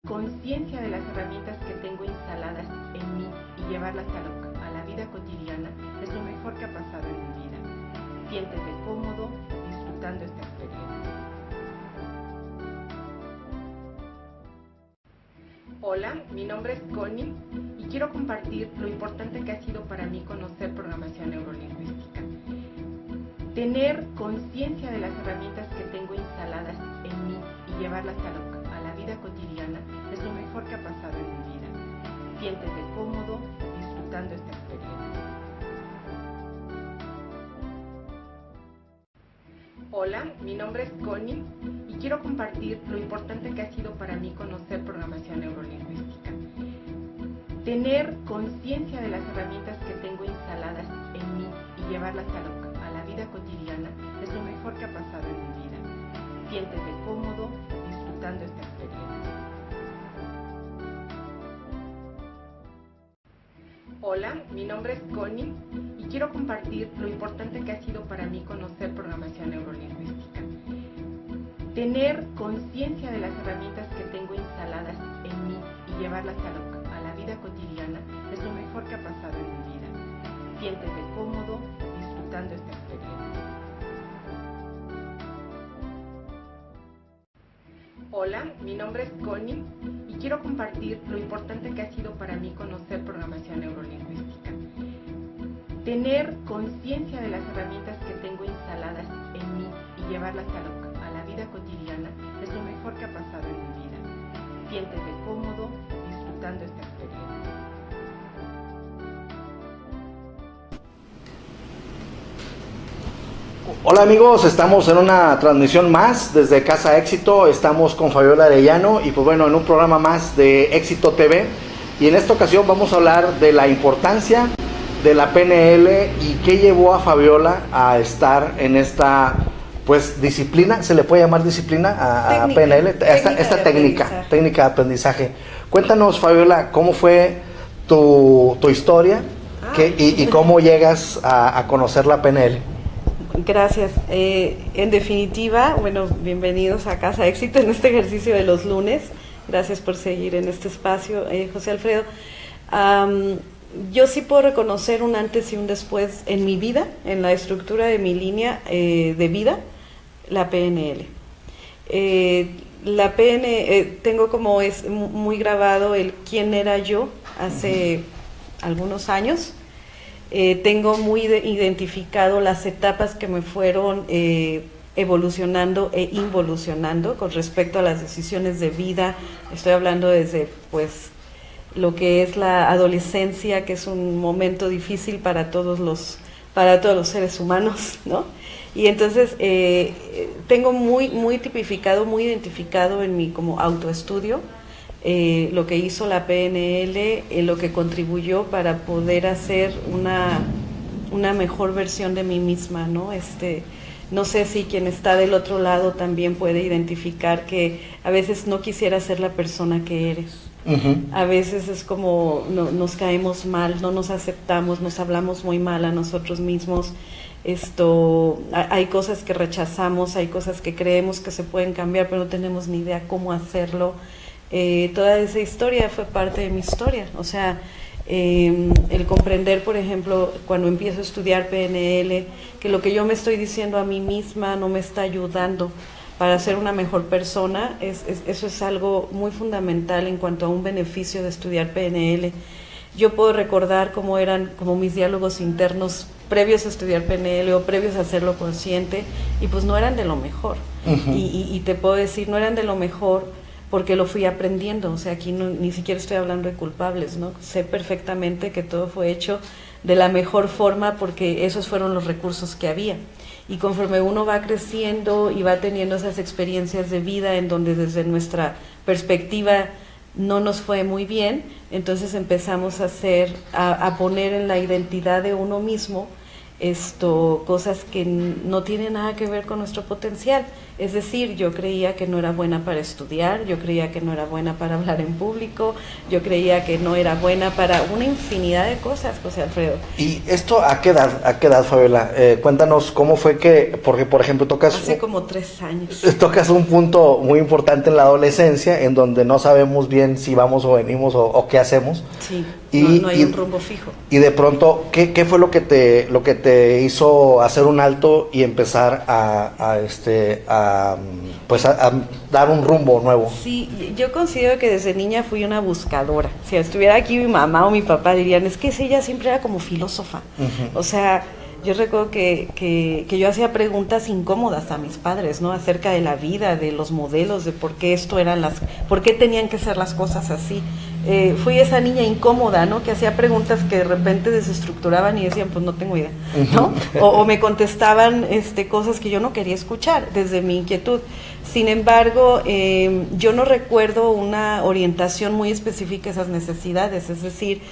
Conciencia de las herramientas que tengo instaladas en mí y llevarlas a la vida cotidiana es lo mejor que ha pasado en mi vida. Siéntete cómodo disfrutando esta experiencia. Hola, mi nombre es Connie y quiero compartir lo importante que ha sido para mí conocer programación neurolingüística. Tener conciencia de las herramientas que tengo instaladas en mí y llevarlas a la vida cotidiana es lo mejor que ha pasado en mi vida. Siéntete cómodo disfrutando esta experiencia. Hola, mi nombre es Connie y quiero compartir lo importante que ha sido para mí conocer programación neurolingüística. Tener conciencia de las herramientas que tengo instaladas en mí y llevarlas a la vida cotidiana es lo mejor que ha pasado en mi vida. Siéntete cómodo disfrutando esta experiencia. Hola, mi nombre es Connie y quiero compartir lo importante que ha sido para mí conocer programación neurolingüística. Tener conciencia de las herramientas que tengo instaladas en mí y llevarlas a la vida cotidiana es lo mejor que ha pasado en mi vida. Siéntete cómodo disfrutando esta experiencia. Hola, mi nombre es Connie y quiero compartir lo importante que ha sido para mí conocer programación neurolingüística. Tener conciencia de las herramientas que tengo instaladas en mí y llevarlas a la vida cotidiana es lo mejor que ha pasado en mi vida. Siéntete cómodo disfrutando esta experiencia. Hola amigos, estamos en una transmisión más desde Casa Éxito. Estamos con Fabiola Arellano y pues bueno, en un programa más de Éxito TV. Y en esta ocasión vamos a hablar de la importancia de la PNL y qué llevó a Fabiola a estar en esta pues disciplina, se le puede llamar disciplina a PNL, esta técnica de aprendizaje. Cuéntanos, Fabiola, cómo fue tu historia y cómo llegas a conocer la PNL. Gracias. En definitiva, bueno, bienvenidos a Casa Éxito en este ejercicio de los lunes. Gracias por seguir en este espacio, José Alfredo. Yo sí puedo reconocer un antes y un después en mi vida, en la estructura de mi línea de vida, la PNL. Tengo como es muy grabado el quién era yo hace algunos años. Tengo muy identificado las etapas que me fueron evolucionando e involucionando con respecto a las decisiones de vida. Estoy hablando desde pues lo que es la adolescencia, que es un momento difícil para todos los seres humanos, ¿no? Y entonces tengo muy tipificado, muy identificado en mi como autoestudio lo que hizo la PNL, lo que contribuyó para poder hacer una mejor versión de mí misma, ¿no? No sé si quien está del otro lado también puede identificar que a veces no quisiera ser la persona que eres. Uh-huh. A veces es como nos caemos mal, no nos aceptamos, nos hablamos muy mal a nosotros mismos. Hay cosas que rechazamos, hay cosas que creemos que se pueden cambiar, pero no tenemos ni idea cómo hacerlo. Toda esa historia fue parte de mi historia, o sea, el comprender, por ejemplo, cuando empiezo a estudiar PNL, que lo que yo me estoy diciendo a mí misma no me está ayudando para ser una mejor persona, eso es algo muy fundamental en cuanto a un beneficio de estudiar PNL. Yo puedo recordar cómo eran como mis diálogos internos previos a estudiar PNL o previos a hacerlo consciente, y pues no eran de lo mejor. Uh-huh. Y te puedo decir, no eran de lo mejor porque lo fui aprendiendo, o sea, aquí ni siquiera estoy hablando de culpables, ¿no? Sé perfectamente que todo fue hecho de la mejor forma porque esos fueron los recursos que había. Y conforme uno va creciendo y va teniendo esas experiencias de vida en donde desde nuestra perspectiva no nos fue muy bien, entonces empezamos a poner en la identidad de uno mismo cosas que no tienen nada que ver con nuestro potencial. Es decir, yo creía que no era buena para estudiar, yo creía que no era buena para hablar en público, yo creía que no era buena para una infinidad de cosas, José Alfredo. ¿Y esto a qué edad, Fabiola? Cuéntanos cómo fue que, porque por ejemplo Hace como 3 años. Tocas un punto muy importante en la adolescencia, en donde no sabemos bien si vamos o venimos o qué hacemos. Sí, y, no hay un rumbo fijo. Y de pronto, ¿qué fue lo que te hizo hacer un alto y empezar a dar un rumbo nuevo? Sí, yo considero que desde niña fui una buscadora. Si estuviera aquí mi mamá o mi papá dirían, es que ella siempre era como filósofa. Uh-huh. O sea, yo recuerdo que yo hacía preguntas incómodas a mis padres, ¿no? Acerca de la vida, de los modelos, de por qué por qué tenían que ser las cosas así. Fui esa niña incómoda, ¿no? Que hacía preguntas que de repente desestructuraban y decían, pues no tengo idea, ¿no? O me contestaban cosas que yo no quería escuchar desde mi inquietud. Sin embargo, yo no recuerdo una orientación muy específica a esas necesidades, es decir,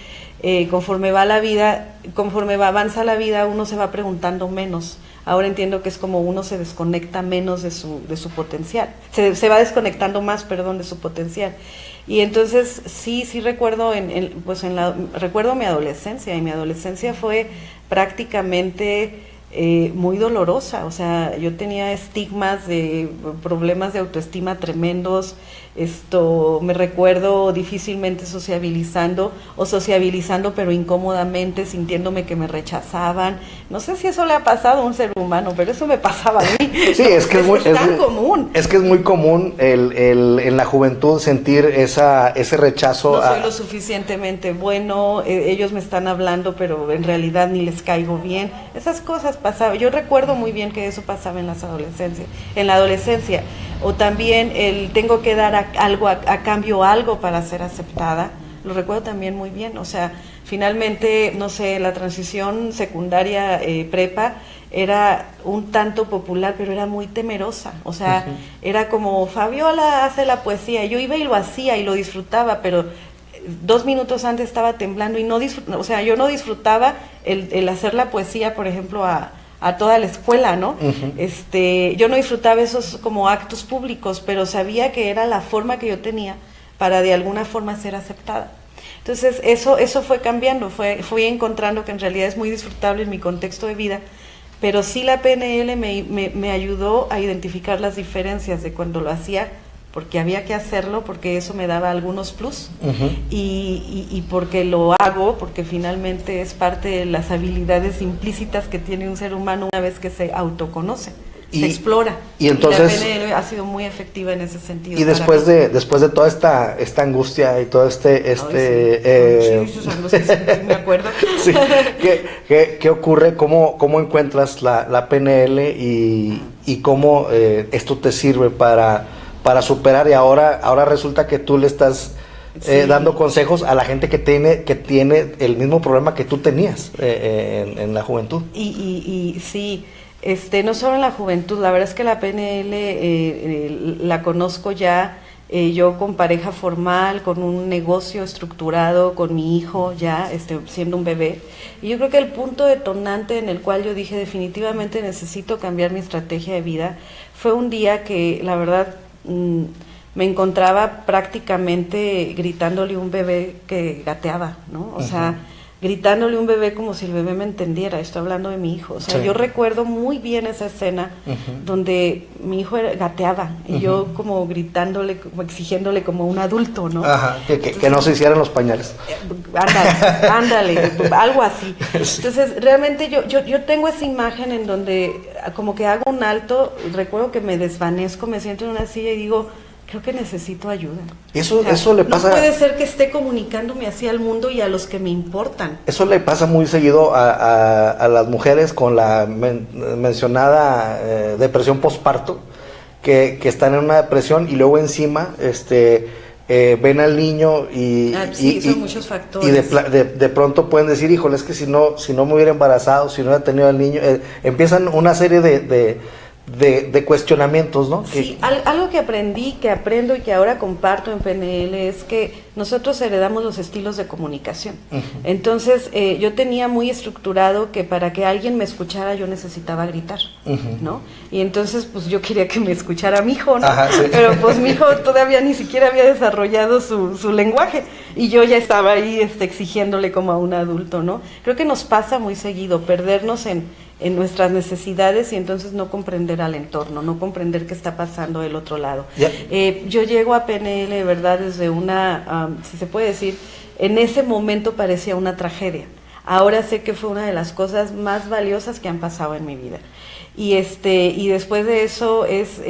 conforme avanza la vida, uno se va preguntando menos. Ahora entiendo que es como uno se desconecta menos de su potencial, se va desconectando más, perdón, de su potencial. Y entonces sí recuerdo recuerdo mi adolescencia, y mi adolescencia fue prácticamente muy dolorosa. O sea, yo tenía estigmas de problemas de autoestima tremendos. Me recuerdo difícilmente sociabilizando pero incómodamente, sintiéndome que me rechazaban. No sé si eso le ha pasado a un ser humano, pero eso me pasaba a mí. Sí, es que es tan común. Es que es muy común en la juventud sentir ese rechazo. No soy lo suficientemente bueno, ellos me están hablando, pero en realidad ni les caigo bien. Esas cosas pasaban. Yo recuerdo muy bien que eso pasaba en la adolescencia. O también tengo que dar a cambio algo para ser aceptada. Lo recuerdo también muy bien. O sea, finalmente, no sé, la transición secundaria prepa era un tanto popular, pero era muy temerosa. O sea, uh-huh. Era como, Fabiola hace la poesía. Yo iba y lo hacía y lo disfrutaba, pero 2 minutos antes estaba temblando y yo no disfrutaba el hacer la poesía, por ejemplo, a toda la escuela, ¿no? Uh-huh. Yo no disfrutaba esos como actos públicos, pero sabía que era la forma que yo tenía para de alguna forma ser aceptada. Entonces eso fue cambiando, fui encontrando que en realidad es muy disfrutable en mi contexto de vida, pero sí la PNL me ayudó a identificar las diferencias de cuando lo hacía, porque había que hacerlo, porque eso me daba algunos plus, uh-huh. y porque lo hago, porque finalmente es parte de las habilidades implícitas que tiene un ser humano una vez que se autoconoce, se explora. Y entonces, la PNL ha sido muy efectiva en ese sentido. Y después de toda esta angustia y todo sí, dices angustia, sí, me acuerdo. Sí, ¿qué ocurre? ¿Cómo encuentras la PNL y cómo esto te sirve para superar? Y ahora resulta que tú le estás dando consejos a la gente que tiene el mismo problema que tú tenías en la juventud. Y sí, no solo en la juventud, la verdad es que la PNL la conozco ya, yo con pareja formal, con un negocio estructurado, con mi hijo ya siendo un bebé. Y yo creo que el punto detonante en el cual yo dije definitivamente necesito cambiar mi estrategia de vida fue un día que la verdad me encontraba prácticamente gritándole a un bebé que gateaba, ¿no? O sea, gritándole a un bebé como si el bebé me entendiera. Estoy hablando de mi hijo. O sea, yo recuerdo muy bien esa escena donde mi hijo gateaba y yo como gritándole, como exigiéndole como un adulto, ¿no? Ajá, que no se hicieran los pañales. Ándale, algo así. Entonces, realmente yo tengo esa imagen en donde como que hago un alto, recuerdo que me desvanezco, me siento en una silla y digo, creo que necesito ayuda. Eso le pasa. No puede ser que esté comunicándome así al mundo y a los que me importan. Eso le pasa muy seguido a las mujeres con la mencionada depresión postparto, que están en una depresión y luego encima ven al niño y son muchos factores. Y de pronto pueden decir, híjole, es que si no me hubiera embarazado, si no hubiera tenido al niño, empiezan una serie de de cuestionamientos, ¿no? Sí, algo que aprendí, que aprendo y que ahora comparto en PNL es que nosotros heredamos los estilos de comunicación. Entonces, yo tenía muy estructurado que para que alguien me escuchara yo necesitaba gritar, ¿no? Y entonces, pues yo quería que me escuchara mi hijo, ¿no? Ajá, sí. Pero pues mi hijo todavía ni siquiera había desarrollado su lenguaje y yo ya estaba ahí exigiéndole como a un adulto, ¿no? Creo que nos pasa muy seguido perdernos en nuestras necesidades y entonces no comprender al entorno, no comprender qué está pasando del otro lado. Yo llego a PNL, ¿verdad? Desde una, si se puede decir, en ese momento parecía una tragedia. Ahora sé que fue una de las cosas más valiosas que han pasado en mi vida. Y después de eso es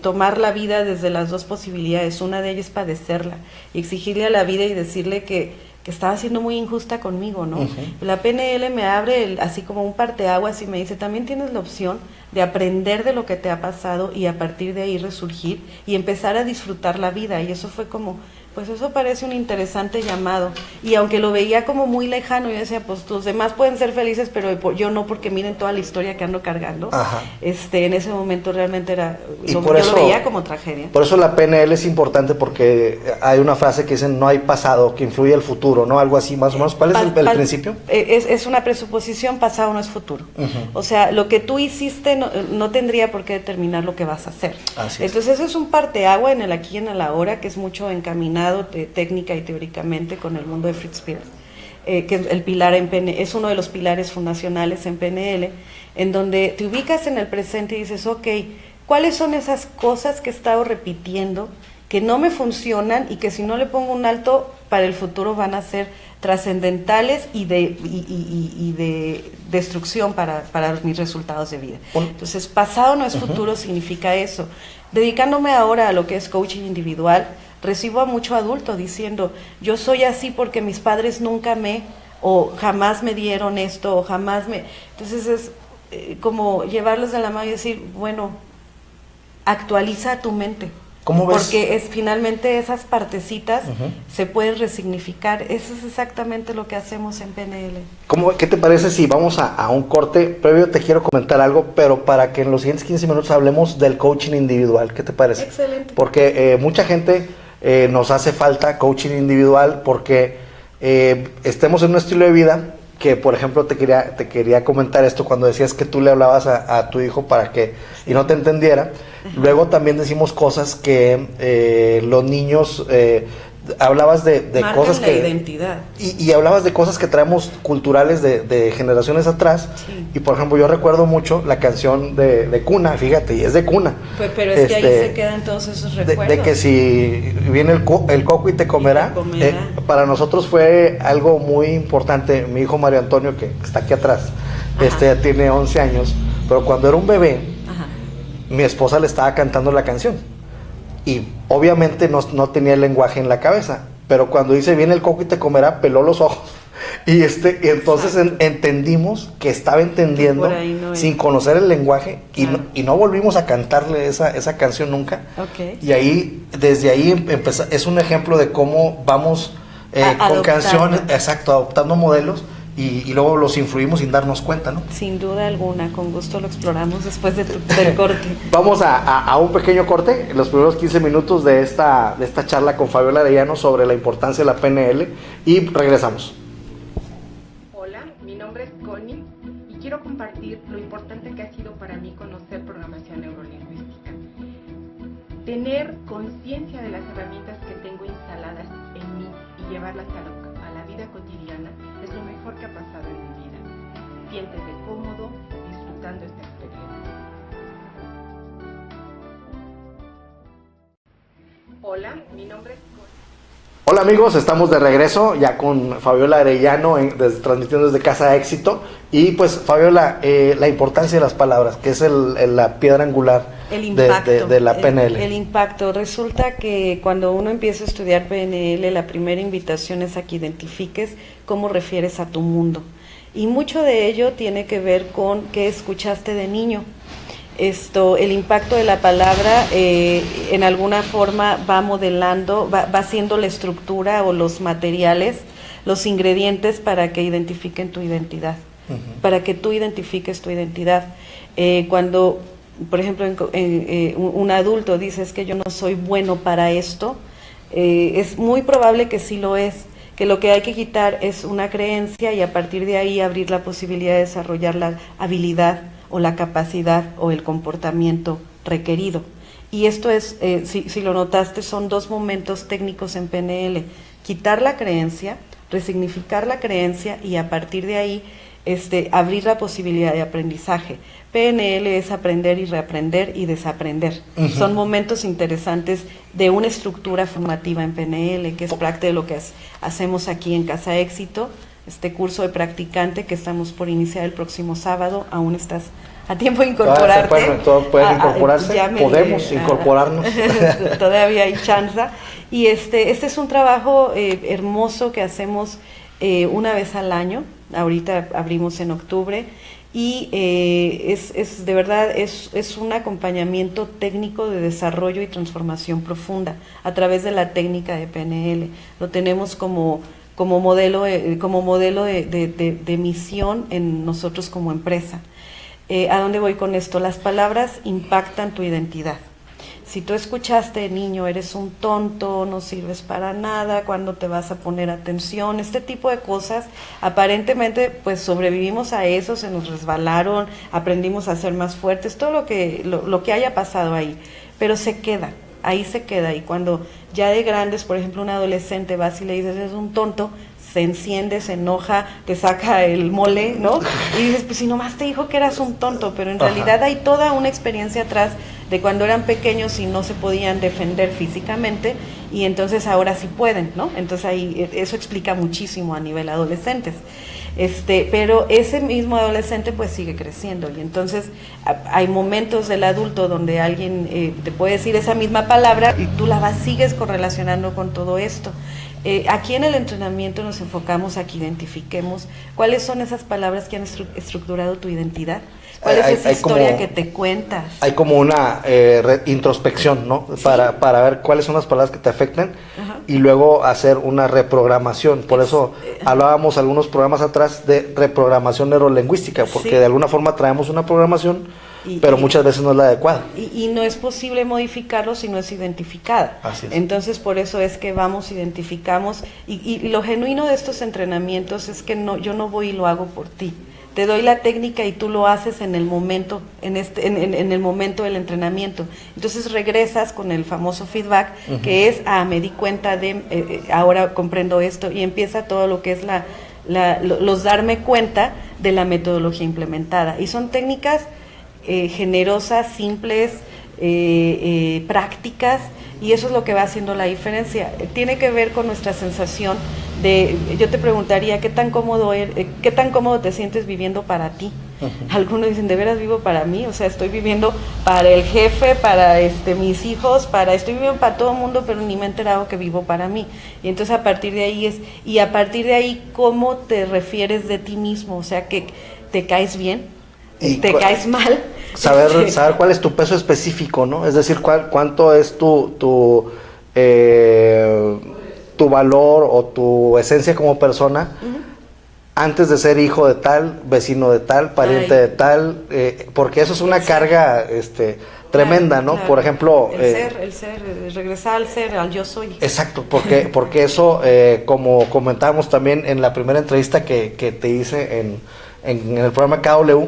tomar la vida desde las dos posibilidades. Una de ellas es padecerla y exigirle a la vida y decirle que estaba siendo muy injusta conmigo, ¿no? La PNL me abre así como un parteaguas y me dice, también tienes la opción de aprender de lo que te ha pasado y a partir de ahí resurgir y empezar a disfrutar la vida. Y eso fue como, pues eso parece un interesante llamado. Y aunque lo veía como muy lejano, yo decía, pues los demás pueden ser felices, pero yo no, porque miren toda la historia que ando cargando. En ese momento realmente yo lo veía como tragedia. Por eso la PNL es importante, porque hay una frase que dicen, no hay pasado que influye el futuro, ¿no? Algo así más o menos. ¿Cuál es el principio? Es una presuposición, pasado no es futuro. O sea, lo que tú hiciste no tendría por qué determinar lo que vas a hacer. Entonces eso es un parteagua en el aquí y en el ahora, que es mucho encaminado técnica y teóricamente con el mundo de Fritz Perls, que el pilar en PNL, es uno de los pilares fundacionales en PNL, en donde te ubicas en el presente y dices, ok, ¿cuáles son esas cosas que he estado repitiendo que no me funcionan y que si no le pongo un alto para el futuro van a ser trascendentales y de destrucción para mis resultados de vida? Entonces, pasado no es futuro significa eso. Dedicándome ahora a lo que es coaching individual, recibo a mucho adulto diciendo, yo soy así porque mis padres nunca o jamás me dieron esto, o jamás me... Entonces es como llevarlos de la mano y decir, bueno, actualiza tu mente. ¿Cómo ves? Porque finalmente esas partecitas se pueden resignificar. Eso es exactamente lo que hacemos en PNL. ¿Qué te parece si vamos a un corte? Previo te quiero comentar algo, pero para que en los siguientes 15 minutos hablemos del coaching individual. ¿Qué te parece? Excelente. Porque mucha gente nos hace falta coaching individual porque estemos en un estilo de vida que, por ejemplo, te quería comentar esto cuando decías que tú le hablabas a tu hijo para que y no te entendiera. Luego también decimos cosas que los niños hablabas de cosas la que identidad y hablabas de cosas que traemos culturales de generaciones atrás. Y por ejemplo, yo recuerdo mucho la canción de cuna, fíjate, y es de cuna, pero es que ahí se quedan todos esos recuerdos de que si viene el coco y te comerá. Para nosotros fue algo muy importante. Mi hijo Mario Antonio, que está aquí atrás, ya tiene 11 años, pero cuando era un bebé, mi esposa le estaba cantando la canción y obviamente no tenía el lenguaje en la cabeza, pero cuando dice viene el coco y te comerá, peló los ojos y entonces entendimos que estaba entendiendo sin conocer el lenguaje. Y no volvimos a cantarle esa canción nunca. Y desde ahí es un ejemplo de cómo vamos con canciones, adoptando modelos. Y luego los influimos sin darnos cuenta, ¿no? Sin duda alguna, con gusto lo exploramos después del corte. Vamos a un pequeño corte, los primeros 15 minutos de esta charla con Fabiola Arellano sobre la importancia de la PNL, y regresamos. Hola, mi nombre es Connie y quiero compartir lo importante que ha sido para mí conocer programación neurolingüística. Tener conciencia de las herramientas que tengo instaladas en mí y llevarlas a la vida cotidiana es lo mejor que ha pasado en mi vida. Siéntete cómodo disfrutando esta experiencia. Hola, mi nombre es Connie. Hola amigos, estamos de regreso ya con Fabiola Arellano transmitiendo desde Casa Éxito. Y pues Fabiola, la importancia de las palabras, que es la piedra angular de la PNL. El impacto. Resulta que cuando uno empieza a estudiar PNL, la primera invitación es a que identifiques cómo refieres a tu mundo. Y mucho de ello tiene que ver con qué escuchaste de niño. El impacto de la palabra en alguna forma va modelando, va haciendo la estructura o los materiales, los ingredientes para que identifiquen tu identidad, para que tú identifiques tu identidad. Cuando por ejemplo, un adulto dice es que yo no soy bueno para esto, es muy probable que sí lo es, que lo que hay que quitar es una creencia y a partir de ahí abrir la posibilidad de desarrollar la habilidad o la capacidad o el comportamiento requerido. Y esto es, si lo notaste, son 2 momentos técnicos en PNL: quitar la creencia, resignificar la creencia y a partir de ahí abrir la posibilidad de aprendizaje. PNL es aprender y reaprender y desaprender. Son momentos interesantes de una estructura formativa en PNL, que es parte de lo que hacemos aquí en Casa Éxito, este curso de practicante que estamos por iniciar el próximo sábado. Aún estás a tiempo de incorporarte. Pueden incorporarse, podemos incorporarnos. Todavía hay chance. Y este es un trabajo hermoso que hacemos una vez al año. Ahorita abrimos en octubre y es de verdad es un acompañamiento técnico de desarrollo y transformación profunda a través de la técnica de PNL. Lo tenemos como modelo de misión en nosotros como empresa. ¿A dónde voy con esto? Las palabras impactan tu identidad. Si tú escuchaste, niño, eres un tonto, no sirves para nada, ¿cuándo te vas a poner atención? Este tipo de cosas, aparentemente, pues sobrevivimos a eso, se nos resbalaron, aprendimos a ser más fuertes, todo lo que haya pasado ahí, pero se queda, ahí se queda. Y cuando ya de grandes, por ejemplo, un adolescente vas y le dices, eres un tonto, se enciende, se enoja, te saca el mole, ¿no? Y dices, pues si nomás te dijo que eras un tonto, pero en realidad hay toda una experiencia atrás de cuando eran pequeños y no se podían defender físicamente y entonces ahora sí pueden, ¿no? Entonces ahí eso explica muchísimo a nivel adolescentes. Pero ese mismo adolescente pues sigue creciendo y entonces hay momentos del adulto donde alguien te puede decir esa misma palabra y tú sigues correlacionando con todo esto. Aquí en el entrenamiento nos enfocamos a que identifiquemos cuáles son esas palabras que han estructurado tu identidad. ¿Cuál es esa historia que te cuentas? Hay como una introspección, ¿no? Sí. Para ver cuáles son las palabras que te afectan. Ajá. Y luego hacer una reprogramación. Por eso hablábamos algunos programas atrás de reprogramación neurolingüística, porque sí, de alguna forma traemos una programación, pero muchas veces no es la adecuada. Y no es posible modificarlo si no es identificada. Así es. Entonces, por eso es que identificamos. Y lo genuino de estos entrenamientos es que yo no voy y lo hago por ti. Te doy la técnica y tú lo haces en el momento, en el momento del entrenamiento. Entonces regresas con el famoso feedback, que es, me di cuenta ahora comprendo esto, y empieza todo lo que es los darme cuenta de la metodología implementada. Y son técnicas generosas, simples, prácticas, y eso es lo que va haciendo la diferencia. Tiene que ver con nuestra sensación yo te preguntaría, ¿qué tan cómodo te sientes viviendo para ti? Algunos dicen, ¿de veras vivo para mí? O sea, estoy viviendo para el jefe, para mis hijos, estoy viviendo para todo el mundo, pero ni me he enterado que vivo para mí. Y entonces a partir de ahí ¿cómo te refieres de ti mismo? O sea, que te caes bien, te caes mal. Saber cuál es tu peso específico, ¿no? Es decir, cuánto es tu valor o tu esencia como persona antes de ser hijo de tal, vecino de tal, pariente de tal, porque eso es una carga tremenda, ¿no? Claro. Por ejemplo, el ser, regresar al ser, al yo soy. Exacto, porque eso, como comentábamos también en la primera entrevista que te hice en el programa KW,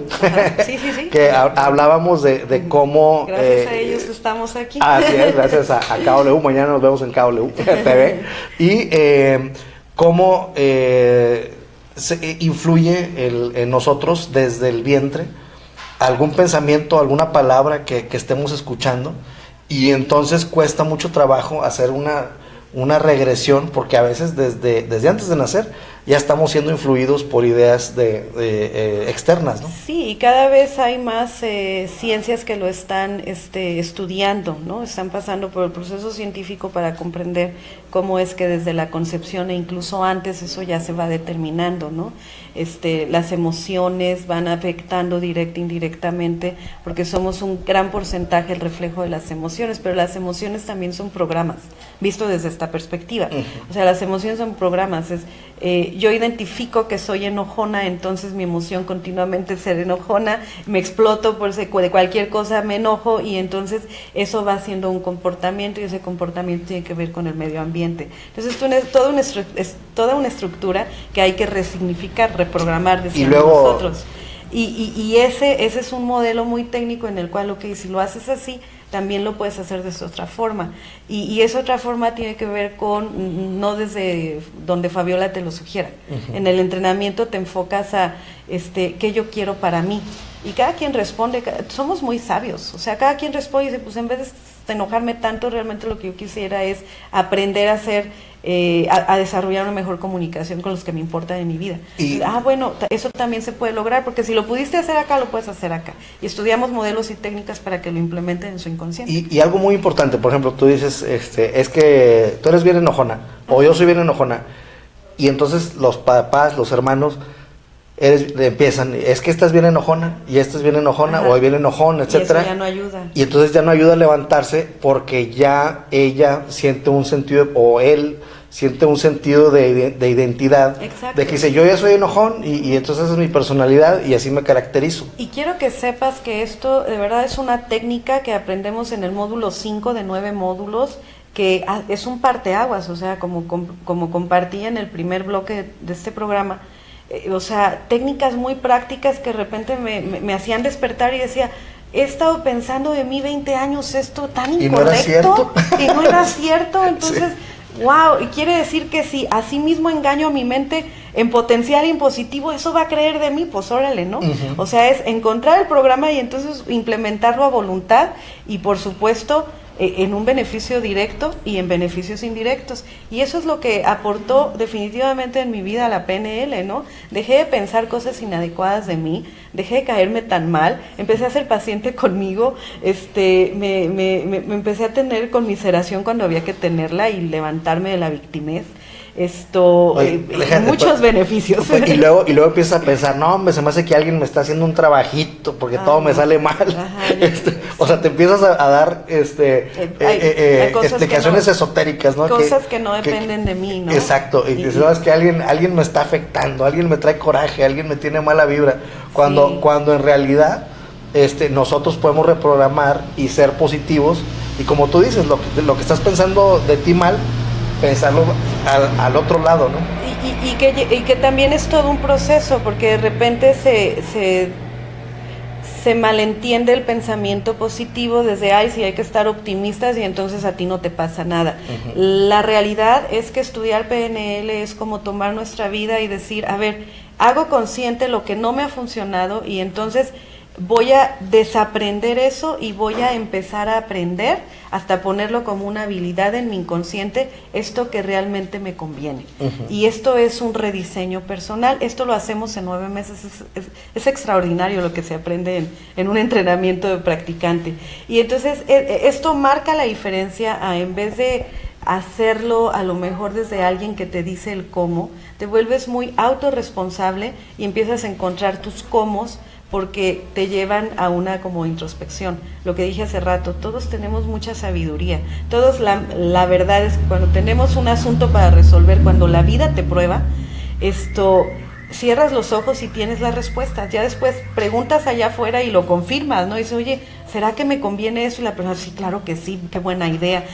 sí. que hablábamos de cómo... Gracias a ellos estamos aquí. Así es, gracias a KW, mañana nos vemos en KW TV, y cómo influye en nosotros desde el vientre algún pensamiento, alguna palabra que estemos escuchando, y entonces cuesta mucho trabajo hacer una regresión, porque a veces desde antes de nacer ya estamos siendo influidos por ideas externas, ¿no? Sí, y cada vez hay más ciencias que lo están estudiando, ¿no? Están pasando por el proceso científico para comprender cómo es que desde la concepción e incluso antes eso ya se va determinando, ¿no? Las emociones van afectando indirectamente, porque somos un gran porcentaje el reflejo de las emociones, pero las emociones también son programas, visto desde esta perspectiva. O sea, las emociones son programas, yo identifico que soy enojona, entonces mi emoción continuamente es ser enojona, me exploto de cualquier cosa, me enojo, y entonces eso va siendo un comportamiento, y ese comportamiento tiene que ver con el medio ambiente. Entonces es toda una estructura que hay que resignificar, reprogramar, decíamos nosotros. Y ese es un modelo muy técnico en el cual, si lo haces así, también lo puedes hacer de esa otra forma. Y esa otra forma tiene que ver con, no desde donde Fabiola te lo sugiera. Uh-huh. En el entrenamiento te enfocas a qué yo quiero para mí. Y cada quien responde, somos muy sabios, o sea, cada quien responde y dice, pues en vez de enojarme tanto, realmente lo que yo quisiera es aprender a hacer, a desarrollar una mejor comunicación con los que me importan en mi vida. Bueno, eso también se puede lograr, porque si lo pudiste hacer acá, lo puedes hacer acá. Y estudiamos modelos y técnicas para que lo implementen en su inconsciente. Y algo muy importante, por ejemplo, tú dices, es que tú eres bien enojona, o yo soy bien enojona, y entonces los papás, los hermanos, empiezan, es que esta es bien enojona, y esta es bien enojona, o bien enojón, etcétera. Y eso ya no ayuda. Y entonces ya no ayuda a levantarse, porque ya ella siente un sentido, o él siente un sentido de identidad. Exacto. De que dice, yo ya soy enojón, y entonces esa es mi personalidad, y así me caracterizo. Y quiero que sepas que esto de verdad es una técnica que aprendemos en el módulo 5 de 9 módulos, que es un parteaguas, o sea, como compartí en el primer bloque de este programa. O sea, técnicas muy prácticas que de repente me hacían despertar y decía, he estado pensando de mí 20 años esto tan incorrecto, y no era cierto, entonces, wow, y quiere decir que si así mismo engaño a mi mente en potencial impositivo, eso va a creer de mí, pues órale, ¿no? Uh-huh. O sea, es encontrar el programa y entonces implementarlo a voluntad, y por supuesto en un beneficio directo y en beneficios indirectos. Y eso es lo que aportó definitivamente en mi vida la PNL, ¿no? Dejé de pensar cosas inadecuadas de mí, dejé de caerme tan mal, empecé a ser paciente conmigo, me empecé a tener conmiseración cuando había que tenerla y levantarme de la victimez. Muchos beneficios. Y luego empiezas a pensar, no, hombre, se me hace que alguien me está haciendo un trabajito porque todo me sale mal. Ajá, o sea, te empiezas a dar explicaciones esotéricas, ¿no? Cosas que no dependen de mí, ¿no? Exacto, y sabes que alguien me está afectando, alguien me trae coraje, alguien me tiene mala vibra, cuando en realidad nosotros podemos reprogramar y ser positivos, y como tú dices, lo que estás pensando de ti mal, pensarlo al otro lado, ¿no? Y que también es todo un proceso, porque de repente se malentiende el pensamiento positivo desde, sí hay que estar optimistas y entonces a ti no te pasa nada. Uh-huh. La realidad es que estudiar PNL es como tomar nuestra vida y decir, a ver, hago consciente lo que no me ha funcionado, y entonces voy a desaprender eso y voy a empezar a aprender hasta ponerlo como una habilidad en mi inconsciente, esto que realmente me conviene. Uh-huh. Y esto es un rediseño personal, esto lo hacemos en 9 meses, es extraordinario lo que se aprende en un entrenamiento de practicante. Y entonces esto marca la diferencia en vez de hacerlo a lo mejor desde alguien que te dice el cómo, te vuelves muy autorresponsable y empiezas a encontrar tus cómos, porque te llevan a una como introspección. Lo que dije hace rato, todos tenemos mucha sabiduría, todos la verdad es que cuando tenemos un asunto para resolver, cuando la vida te prueba, cierras los ojos y tienes las respuestas, ya después preguntas allá afuera y lo confirmas, ¿no? Dices, oye, ¿será que me conviene eso? Y la persona, sí, claro que sí, qué buena idea.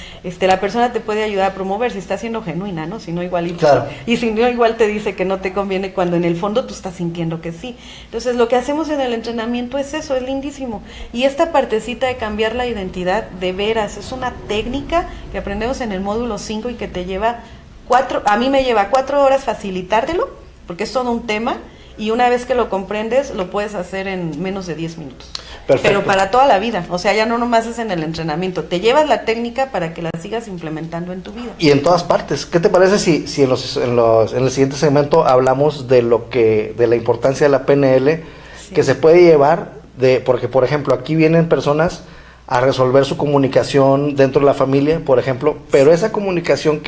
La persona te puede ayudar a promover si está siendo genuina, ¿no? Si no, igual claro. Y si no, igual te dice que no te conviene cuando en el fondo tú estás sintiendo que sí. Entonces, lo que hacemos en el entrenamiento es eso, es lindísimo. Y esta partecita de cambiar la identidad, de veras, es una técnica que aprendemos en el módulo 5 y que te lleva a mí me lleva 4 horas facilitártelo, porque es todo un tema, y una vez que lo comprendes, lo puedes hacer en menos de 10 minutos. Perfecto. Pero para toda la vida, o sea, ya no nomás es en el entrenamiento, te llevas la técnica para que la sigas implementando en tu vida. Y en todas partes. ¿Qué te parece si en el siguiente segmento hablamos de la importancia de la PNL, sí, que se puede llevar, porque por ejemplo, aquí vienen personas a resolver su comunicación dentro de la familia, por ejemplo, pero esa comunicación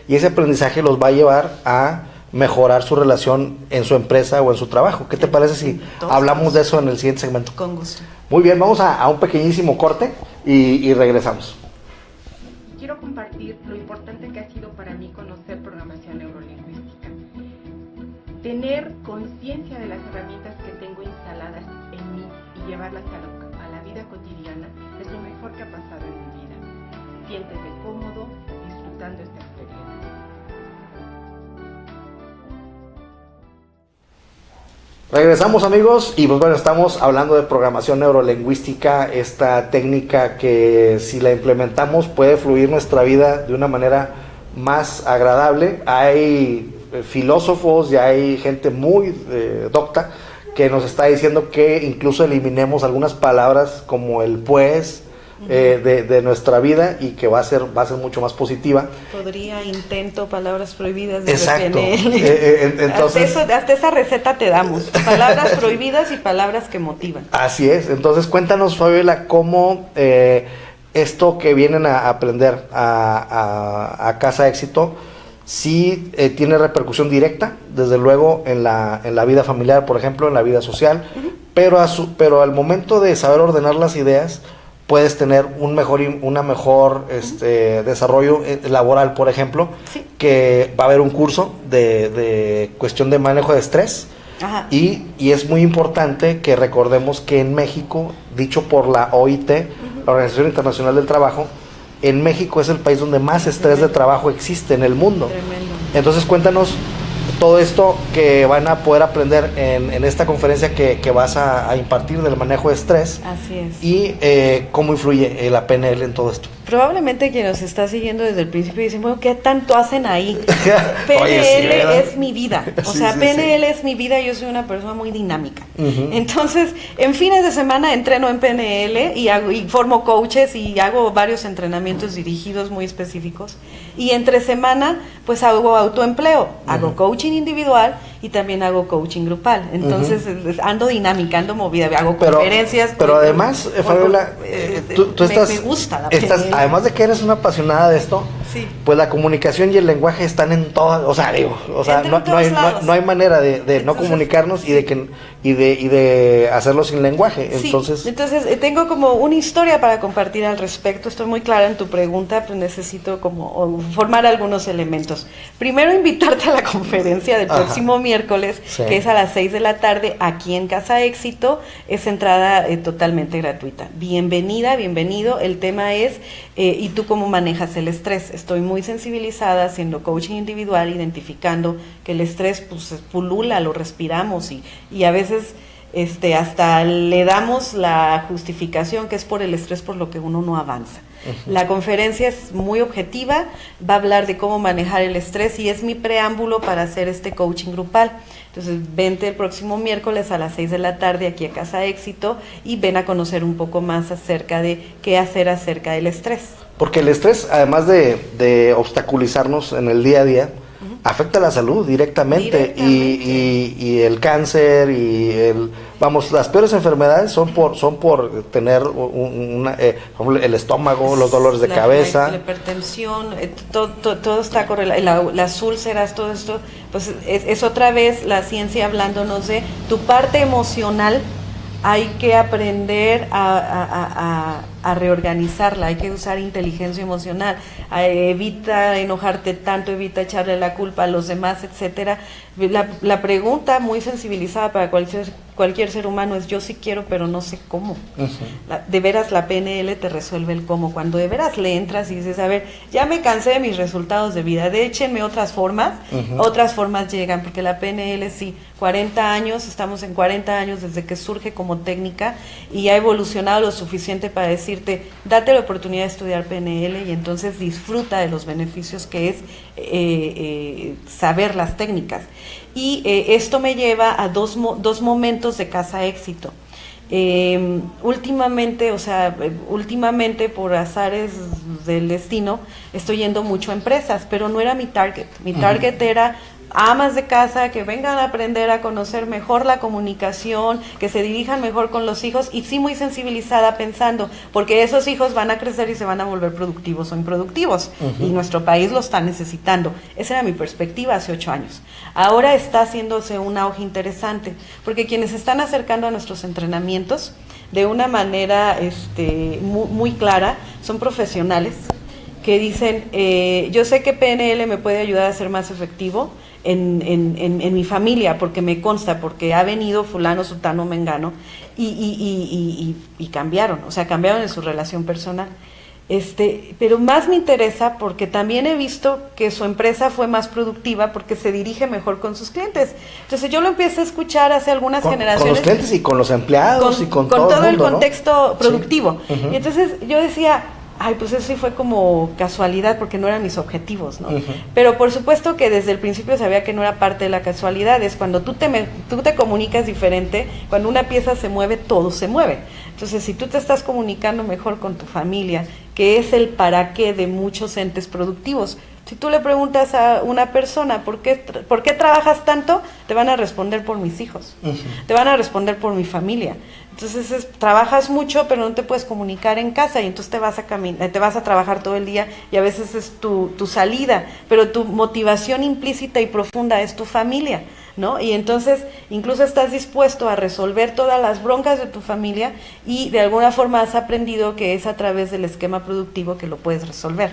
y ese aprendizaje los va a llevar a mejorar su relación en su empresa o en su trabajo. ¿Qué te parece si hablamos de eso en el siguiente segmento? Con gusto. Muy bien, vamos a un pequeñísimo corte y regresamos. Quiero compartir lo importante que ha sido para mí conocer programación neurolingüística. tener conciencia de las herramientas que tengo instaladas en mí y llevarlas a la vida cotidiana es lo mejor que ha pasado en mi vida. Siéntete cómodo disfrutando esta experiencia. Regresamos, amigos, y pues bueno, estamos hablando de programación neurolingüística, esta técnica que si la implementamos puede fluir nuestra vida de una manera más agradable. Hay filósofos y hay gente muy docta que nos está diciendo que incluso eliminemos algunas palabras como el pues de nuestra vida, y que va a ser mucho más positiva. Intento, palabras prohibidas de Exacto. PNL. Entonces, hasta esa receta te damos, palabras prohibidas y palabras que motivan. Así es. Entonces cuéntanos, Fabiola, cómo esto que vienen a aprender a Casa Éxito sí tiene repercusión directa, desde luego, en la vida familiar, por ejemplo, en la vida social, pero al momento de saber ordenar las ideas, puedes tener una mejor desarrollo laboral, por ejemplo, sí. Que va a haber un curso de cuestión de manejo de estrés. Ajá. Y es muy importante que recordemos que en México, dicho por la OIT, la Organización Internacional del Trabajo, en México es el país donde más estrés de trabajo existe en el mundo. Tremendo. Entonces cuéntanos todo esto que van a poder aprender en esta conferencia que vas a impartir del manejo de estrés. Así es. Y cómo influye la PNL en todo esto. Probablemente quien nos está siguiendo desde el principio dice, bueno, ¿qué tanto hacen ahí? PNL Oye, sí, es mi vida. O Sí, sea, sí, PNL es mi vida. Yo soy una persona muy dinámica. Uh-huh. Entonces, en fines de semana entreno en PNL y formo coaches y hago varios entrenamientos dirigidos muy específicos. Y entre semana, pues hago autoempleo. Hago coaching individual y también hago coaching grupal. Entonces, ando dinámica, ando movida. Hago conferencias. Pero además, Fabiola, tú estás... Me gusta la PNL. Además de que eres una apasionada de esto, sí. Pues la comunicación y el lenguaje están en todas, no hay manera de no comunicarnos y de hacerlo sin lenguaje. Sí. Entonces tengo como una historia para compartir al respecto. Estoy muy clara en tu pregunta, pero necesito como formar algunos elementos. Primero, invitarte a la conferencia del próximo miércoles, sí. Que es a las 6 de la tarde aquí en Casa Éxito. Es entrada totalmente gratuita. Bienvenida, bienvenido. El tema es ¿y tú cómo manejas el estrés? Estoy muy sensibilizada haciendo coaching individual, identificando que el estrés pues pulula, lo respiramos y a veces hasta le damos la justificación que es por el estrés por lo que uno no avanza. Uh-huh. La conferencia es muy objetiva, va a hablar de cómo manejar el estrés y es mi preámbulo para hacer este coaching grupal. Entonces, vente el próximo miércoles a las 6 de la tarde aquí a Casa Éxito y ven a conocer un poco más acerca de qué hacer acerca del estrés. Porque el estrés, además de obstaculizarnos en el día a día, afecta la salud directamente. Y el cáncer y las peores enfermedades son por tener el estómago, los dolores de cabeza, la hipertensión, todo está correlado, las úlceras, todo esto, pues es otra vez la ciencia hablándonos de tu parte emocional. Hay que aprender a reorganizarla, hay que usar inteligencia emocional, evita enojarte tanto, evita echarle la culpa a los demás, etcétera. La pregunta muy sensibilizada para cualquier ser humano es: yo sí quiero, pero no sé cómo. Uh-huh. De veras la PNL te resuelve el cómo. Cuando de veras le entras y dices, a ver, ya me cansé de mis resultados de vida, échenme otras formas, otras formas llegan, porque la PNL sí, 40 años, estamos en 40 años desde que surge como técnica y ha evolucionado lo suficiente para decirte, date la oportunidad de estudiar PNL y entonces disfruta de los beneficios que es saber las técnicas. Y esto me lleva a dos momentos de Casa Éxito. Últimamente por azares del destino, estoy yendo mucho a empresas, pero no era mi target. Mi target era amas de casa que vengan a aprender a conocer mejor la comunicación, que se dirijan mejor con los hijos, y sí muy sensibilizada pensando, porque esos hijos van a crecer y se van a volver productivos o improductivos, y nuestro país lo está necesitando. Esa era mi perspectiva hace 8 años. Ahora está haciéndose un auge interesante, porque quienes se están acercando a nuestros entrenamientos de una manera muy clara son profesionales que dicen, yo sé que PNL me puede ayudar a ser más efectivo en mi familia, porque me consta, porque ha venido fulano, sutano, mengano, y cambiaron, o sea, cambiaron en su relación personal. Pero más me interesa porque también he visto que su empresa fue más productiva porque se dirige mejor con sus clientes. Entonces yo lo empecé a escuchar hace algunas generaciones. Con los clientes y con los empleados y con todo el mundo, contexto, ¿no?, productivo. Sí. Uh-huh. Y entonces yo decía, ay, pues eso sí fue como casualidad porque no eran mis objetivos, ¿no? Uh-huh. Pero por supuesto que desde el principio sabía que no era parte de la casualidad. Es cuando tú te comunicas diferente, cuando una pieza se mueve, todo se mueve. Entonces, si tú te estás comunicando mejor con tu familia, que es el para qué de muchos entes productivos, si tú le preguntas a una persona, ¿por qué trabajas tanto?, te van a responder por mis hijos, uh-huh, te van a responder por mi familia. Entonces, trabajas mucho, pero no te puedes comunicar en casa, y entonces te vas a trabajar todo el día, y a veces es tu salida, pero tu motivación implícita y profunda es tu familia, ¿no? Y entonces incluso estás dispuesto a resolver todas las broncas de tu familia, y de alguna forma has aprendido que es a través del esquema productivo que lo puedes resolver.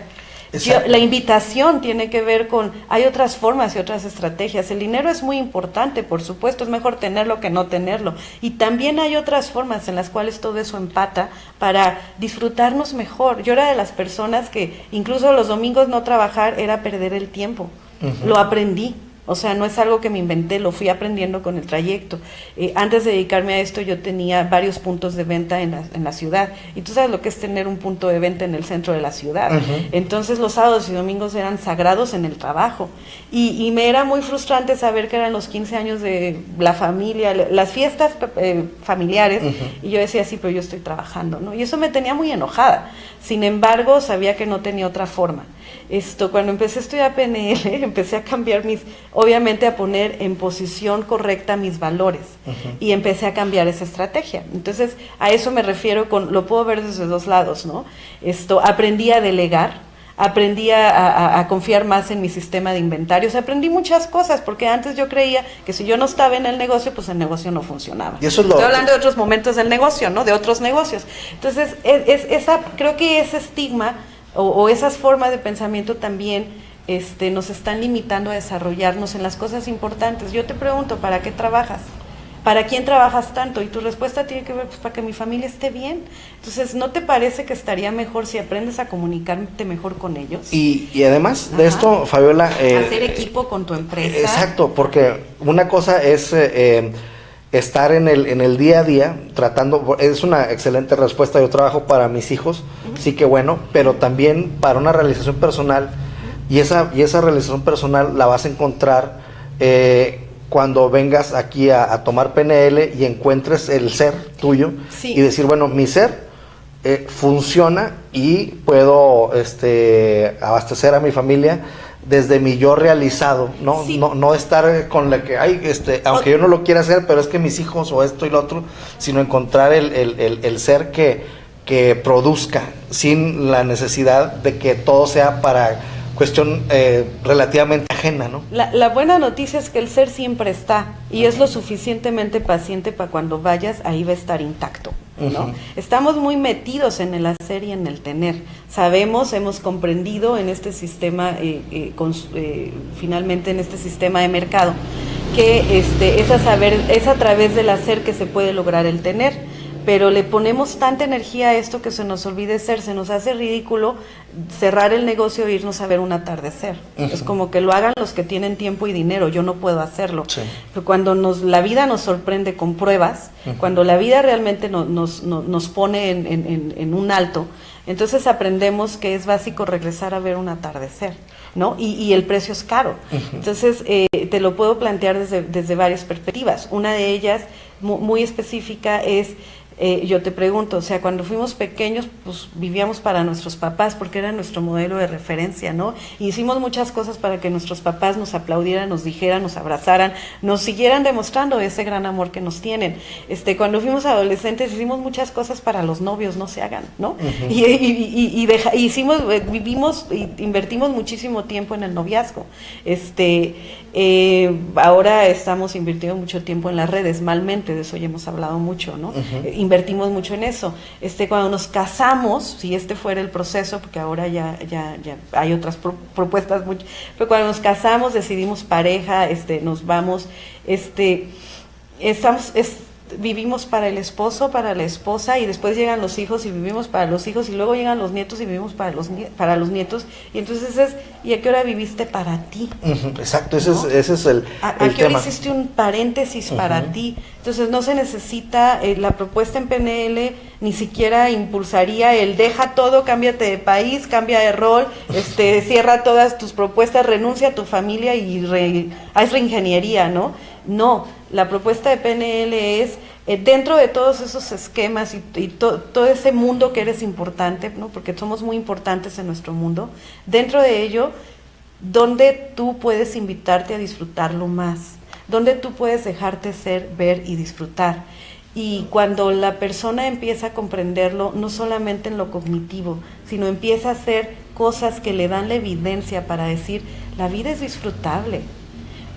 La invitación tiene que ver con, hay otras formas y otras estrategias. El dinero es muy importante, por supuesto, es mejor tenerlo que no tenerlo. Y también hay otras formas en las cuales todo eso empata para disfrutarnos mejor. Yo era de las personas que incluso los domingos no trabajar era perder el tiempo. Uh-huh. Lo aprendí. O sea, no es algo que me inventé, lo fui aprendiendo con el trayecto. Antes de dedicarme a esto, yo tenía varios puntos de venta en la ciudad. Y tú sabes lo que es tener un punto de venta en el centro de la ciudad. Uh-huh. Entonces, los sábados y domingos eran sagrados en el trabajo. Y me era muy frustrante saber que eran los 15 años de la familia, las fiestas familiares. Uh-huh. Y yo decía, sí, pero yo estoy trabajando, ¿no? Y eso me tenía muy enojada. Sin embargo, sabía que no tenía otra forma. Cuando empecé a estudiar PNL, empecé a cambiar obviamente a poner en posición correcta mis valores. Uh-huh. Y empecé a cambiar esa estrategia. Entonces, a eso me refiero lo puedo ver desde dos lados, ¿no? Aprendí a delegar, aprendí a confiar más en mi sistema de inventarios, aprendí muchas cosas, porque antes yo creía que si yo no estaba en el negocio, pues el negocio no funcionaba. Y eso es Estoy hablando de otros momentos del negocio, ¿no? De otros negocios. Entonces, creo que ese estigma o esas formas de pensamiento también nos están limitando a desarrollarnos en las cosas importantes. Yo te pregunto, ¿para qué trabajas? ¿Para quién trabajas tanto? Y tu respuesta tiene que ver, pues, para que mi familia esté bien. Entonces, ¿no te parece que estaría mejor si aprendes a comunicarte mejor con ellos? Y además de esto, Fabiola... hacer equipo con tu empresa. Exacto, porque una cosa es... estar en el día a día tratando, es una excelente respuesta. Yo trabajo para mis hijos, uh-huh, sí, que bueno, pero también para una realización personal, y esa realización personal la vas a encontrar cuando vengas aquí a tomar PNL y encuentres el ser tuyo, sí, y decir, bueno, mi ser funciona y puedo abastecer a mi familia desde mi yo realizado, ¿no? Sí. No estar con la que hay, aunque yo no lo quiera hacer, pero es que mis hijos o esto y lo otro, sino encontrar el ser que produzca sin la necesidad de que todo sea para cuestión relativamente ajena, ¿no? La buena noticia es que el ser siempre está y es lo suficientemente paciente para cuando vayas, ahí va a estar intacto, ¿no? Uh-huh. Estamos muy metidos en el hacer y en el tener. Sabemos, hemos comprendido en este sistema, finalmente en este sistema de mercado, que es a través del hacer que se puede lograr el tener. Pero le ponemos tanta energía a esto que se nos olvide ser, se nos hace ridículo cerrar el negocio e irnos a ver un atardecer. Uh-huh. Es como que lo hagan los que tienen tiempo y dinero, yo no puedo hacerlo. Sí. Pero cuando la vida nos sorprende con pruebas, uh-huh, cuando la vida realmente nos pone en un alto, entonces aprendemos que es básico regresar a ver un atardecer, ¿no? Y el precio es caro. Uh-huh. Entonces, te lo puedo plantear desde varias perspectivas. Una de ellas, muy específica, es... yo te pregunto, o sea, cuando fuimos pequeños, pues vivíamos para nuestros papás porque era nuestro modelo de referencia, ¿no? Y hicimos muchas cosas para que nuestros papás nos aplaudieran, nos dijeran, nos abrazaran, nos siguieran demostrando ese gran amor que nos tienen. Cuando fuimos adolescentes hicimos muchas cosas para los novios, no se hagan, ¿no? Uh-huh. Vivimos y invertimos muchísimo tiempo en el noviazgo. Ahora estamos invirtiendo mucho tiempo en las redes, malmente, de eso ya hemos hablado mucho, ¿no? Uh-huh. invertimos mucho en eso. Cuando nos casamos, si este fuera el proceso, porque ahora ya hay otras propuestas, pero cuando nos casamos, decidimos pareja, nos vamos, vivimos para el esposo, para la esposa, y después llegan los hijos y vivimos para los hijos, y luego llegan los nietos y vivimos para los nietos, y entonces ¿y a qué hora viviste para ti? Exacto, ¿no? ese es el ¿A qué hora tema. hiciste un paréntesis para ti? Entonces no se necesita, la propuesta en PNL ni siquiera impulsaría el deja todo, cámbiate de país, cambia de rol, cierra todas tus propuestas, renuncia a tu familia y haz reingeniería, ¿no? No, la propuesta de PNL es, dentro de todos esos esquemas y todo ese mundo que eres importante, ¿no? Porque somos muy importantes en nuestro mundo, dentro de ello, donde tú puedes invitarte a disfrutarlo más, donde tú puedes dejarte ser, ver y disfrutar. Y cuando la persona empieza a comprenderlo, no solamente en lo cognitivo, sino empieza a hacer cosas que le dan la evidencia para decir, la vida es disfrutable.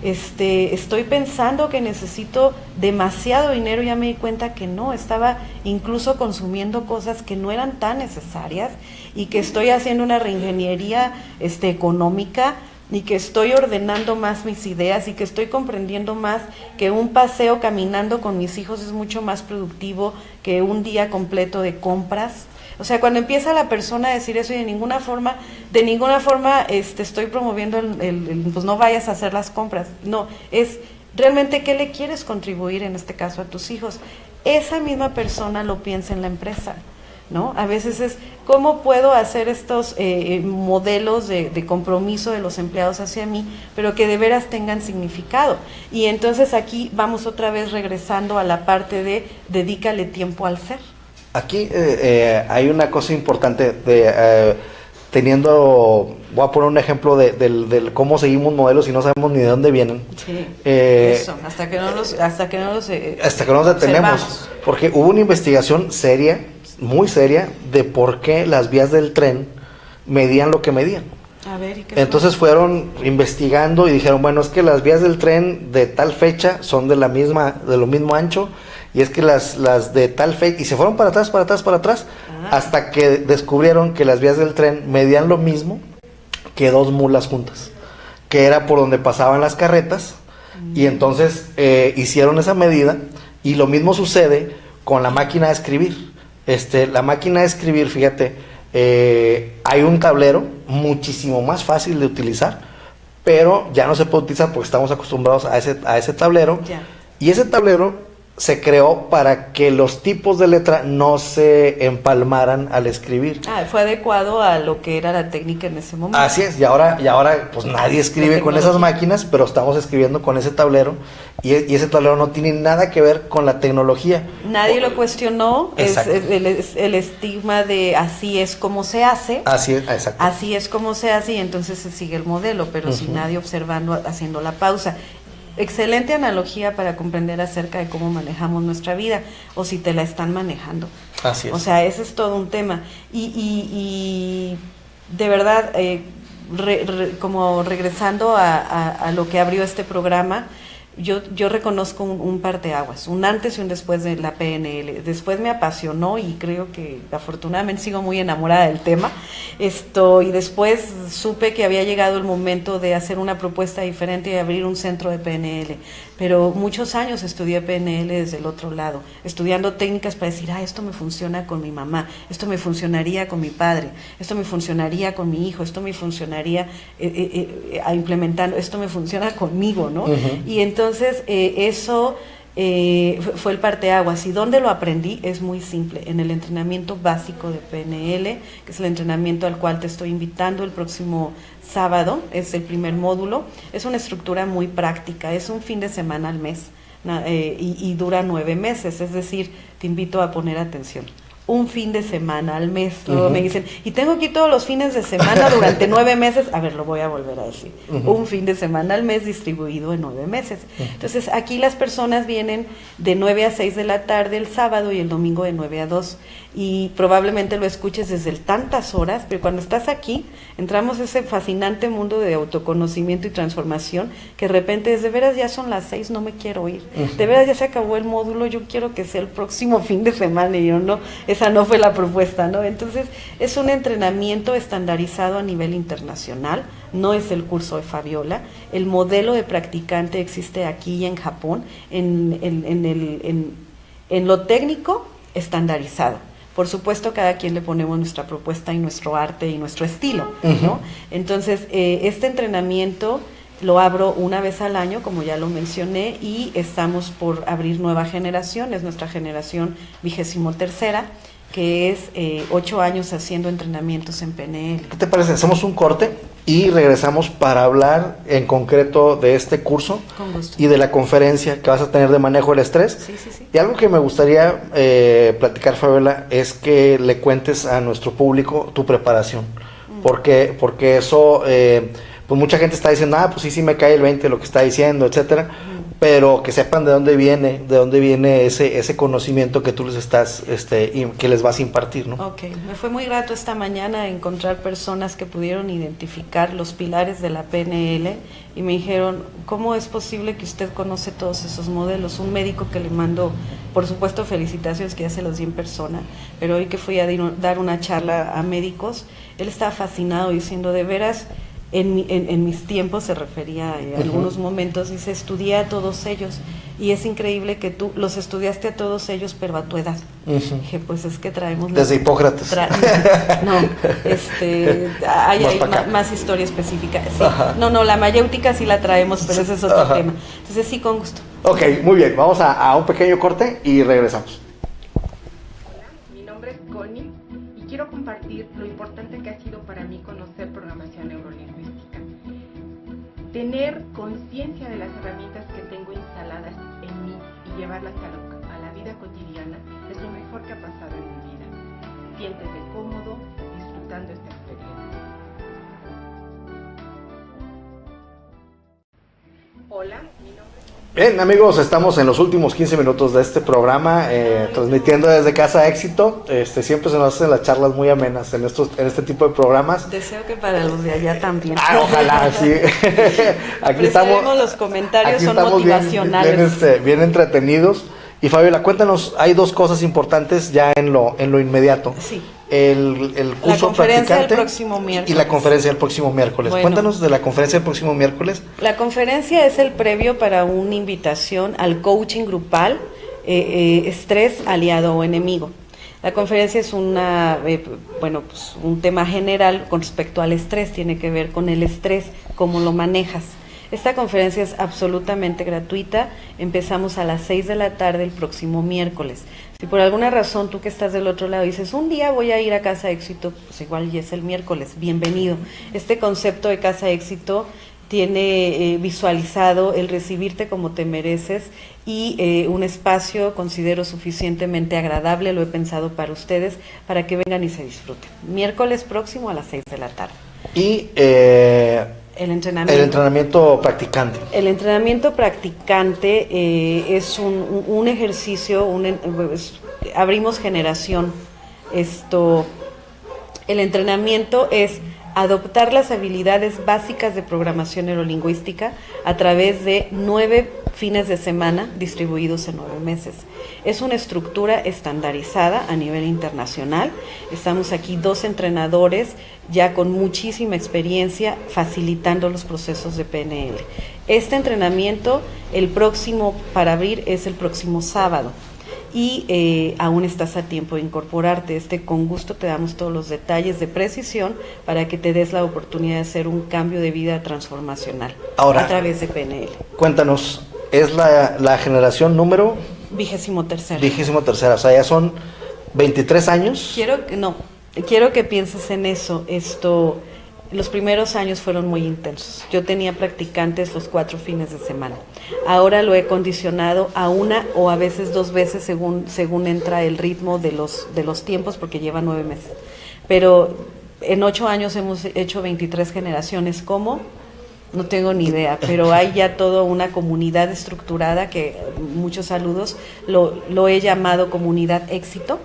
Estoy pensando que necesito demasiado dinero, ya me di cuenta que no, estaba incluso consumiendo cosas que no eran tan necesarias, y que estoy haciendo una reingeniería económica, y que estoy ordenando más mis ideas, y que estoy comprendiendo más que un paseo caminando con mis hijos es mucho más productivo que un día completo de compras. O sea, cuando empieza la persona a decir eso, y de ninguna forma estoy promoviendo pues no vayas a hacer las compras. No, es realmente qué le quieres contribuir, en este caso a tus hijos. Esa misma persona lo piensa en la empresa, ¿no? A veces es, ¿cómo puedo hacer estos modelos de compromiso de los empleados hacia mí, pero que de veras tengan significado? Y entonces aquí vamos otra vez regresando a la parte de dedícale tiempo al ser. Aquí hay una cosa importante voy a poner un ejemplo de cómo seguimos modelos y no sabemos ni de dónde vienen. Sí, eso, hasta que no los detenemos, porque hubo una investigación seria, muy seria, de por qué las vías del tren medían lo que medían. A ver, ¿y qué Entonces fueron investigando y dijeron, bueno, es que las vías del tren de tal fecha son de lo mismo ancho, y es que las de tal fecha, y se fueron para atrás, hasta que descubrieron que las vías del tren medían lo mismo que 2 mulas juntas, que era por donde pasaban las carretas, y entonces hicieron esa medida, y lo mismo sucede con la máquina de escribir. La máquina de escribir, fíjate, hay un tablero muchísimo más fácil de utilizar, pero ya no se puede utilizar porque estamos acostumbrados a ese tablero, y ese tablero se creó para que los tipos de letra no se empalmaran al escribir. Fue adecuado a lo que era la técnica en ese momento. Así es, y ahora pues nadie escribe con esas máquinas, pero estamos escribiendo con ese tablero, y ese tablero no tiene nada que ver con la tecnología. Nadie lo cuestionó, es el estigma de así es como se hace. Así es, exacto. Así es como se hace, y entonces se sigue el modelo, pero sin nadie observando, haciendo la pausa. Excelente analogía para comprender acerca de cómo manejamos nuestra vida, o si te la están manejando. Así es. O sea, ese es todo un tema. Y de verdad, como regresando a lo que abrió este programa, yo reconozco un parteaguas, un antes y un después de la PNL. Después me apasionó, y creo que afortunadamente sigo muy enamorada del tema. Y después supe que había llegado el momento de hacer una propuesta diferente y de abrir un centro de PNL. Pero muchos años estudié PNL desde el otro lado, estudiando técnicas para decir, esto me funciona con mi mamá, esto me funcionaría con mi padre, esto me funcionaría con mi hijo, esto me funcionaría implementando, esto me funciona conmigo, ¿no? Y entonces eso fue el parteaguas. ¿Y dónde lo aprendí? Es muy simple, en el entrenamiento básico de PNL, que es el entrenamiento al cual te estoy invitando el próximo sábado. Es el primer módulo, es una estructura muy práctica, es un fin de semana al mes, y dura 9 meses, es decir, te invito a poner atención. un fin de semana al mes. Luego me dicen, y tengo que ir todos los fines de semana durante 9 meses. A ver, lo voy a volver a decir. Un fin de semana al mes distribuido en 9 meses. Entonces, aquí las personas vienen de 9 a 6 de la tarde el sábado y el domingo de 9 a 2. Y probablemente lo escuches desde tantas horas, pero cuando estás aquí, entramos a ese fascinante mundo de autoconocimiento y transformación, que de repente es, de veras ya son las 6, no me quiero ir. De veras ya se acabó el módulo, yo quiero que sea el próximo fin de semana, y yo no, esa no fue la propuesta, ¿no? Entonces, es un entrenamiento estandarizado a nivel internacional, no es el curso de Fabiola. El modelo de practicante existe aquí y en Japón, en lo técnico estandarizado. Por supuesto, cada quien le ponemos nuestra propuesta y nuestro arte y nuestro estilo, ¿no? Entonces, este entrenamiento lo abro una vez al año, como ya lo mencioné, y estamos por abrir nueva generación, es nuestra generación 23ª, que es 8 años haciendo entrenamientos en PNL. ¿Qué te parece? Hacemos un corte y regresamos para hablar en concreto de este curso y de la conferencia que vas a tener de manejo del estrés. Sí, sí, sí. Y algo que me gustaría platicar, Fabiola, es que le cuentes a nuestro público tu preparación. Porque eso, pues mucha gente está diciendo, pues sí me cae el 20 lo que está diciendo, etcétera. Pero que sepan de dónde viene ese conocimiento que tú les estás, que les vas a impartir, ¿no? Ok, me fue muy grato esta mañana encontrar personas que pudieron identificar los pilares de la PNL y me dijeron, ¿cómo es posible que usted conoce todos esos modelos? Un médico que le mando, por supuesto, felicitaciones, que ya se los di en persona, pero hoy que fui a dar una charla a médicos, él estaba fascinado diciendo, de veras, en mis tiempos, se refería a algunos momentos, dice, estudié a todos ellos y es increíble que tú los estudiaste a todos ellos, pero a tu edad. Dije, pues es que traemos... Desde Hipócrates. Hay más historia específica. Sí. No, la mayéutica sí la traemos, pero ese es otro tema. Entonces sí, con gusto. Ok, muy bien, vamos a un pequeño corte y regresamos. Hola, mi nombre es Connie y quiero compartir lo importante que ha sido para mí conocer programación neurolingüística. Tener conciencia de las herramientas que tengo instaladas en mí y llevarlas a la vida cotidiana es lo mejor que ha pasado en mi vida. Siéntete cómodo disfrutando esta experiencia. Hola, mi nombre es... Bien, amigos, estamos en los últimos 15 minutos de este programa, transmitiendo desde Casa Éxito. Siempre se nos hacen las charlas muy amenas en este tipo de programas. Deseo que para los de allá también. Ojalá, sí. Aquí estamos. Los comentarios son motivacionales. Bien entretenidos. Y Fabiola, cuéntanos, hay 2 cosas importantes ya en lo inmediato. Sí. El curso la conferencia practicante del próximo miércoles. Y la conferencia del próximo miércoles. Bueno, Cuéntanos de la conferencia del próximo miércoles. La conferencia es el previo para una invitación al coaching grupal, estrés, aliado o enemigo. La conferencia es un tema general con respecto al estrés, tiene que ver con el estrés, cómo lo manejas. Esta conferencia es absolutamente gratuita, empezamos a las 6 de la tarde el próximo miércoles. Si por alguna razón tú que estás del otro lado dices, un día voy a ir a Casa Éxito, pues igual ya es el miércoles, bienvenido. Este concepto de Casa Éxito tiene visualizado el recibirte como te mereces y un espacio considero suficientemente agradable, lo he pensado para ustedes, para que vengan y se disfruten. Miércoles próximo a las 6 de la tarde. Y... El entrenamiento practicante. El entrenamiento practicante es un ejercicio, abrimos generación. El entrenamiento es adoptar las habilidades básicas de programación neurolingüística a través de 9 fines de semana distribuidos en 9 meses. Es una estructura estandarizada a nivel internacional. Estamos aquí 2 entrenadores ya con muchísima experiencia facilitando los procesos de PNL. Este entrenamiento, el próximo para abrir es el próximo sábado y aún estás a tiempo de incorporarte. Con gusto te damos todos los detalles de precisión para que te des la oportunidad de hacer un cambio de vida transformacional a través de PNL. Cuéntanos, ¿es la generación número? 23ª. 23ª, o sea, ya son 23 años. Quiero que pienses en eso. Los primeros años fueron muy intensos. Yo tenía practicantes los 4 fines de semana. Ahora lo he condicionado a 1 o a veces 2 veces según entra el ritmo de los tiempos, porque lleva 9 meses. Pero en 8 años hemos hecho 23 generaciones. ¿Cómo? No tengo ni idea, pero hay ya toda una comunidad estructurada que, muchos saludos, lo he llamado comunidad éxito,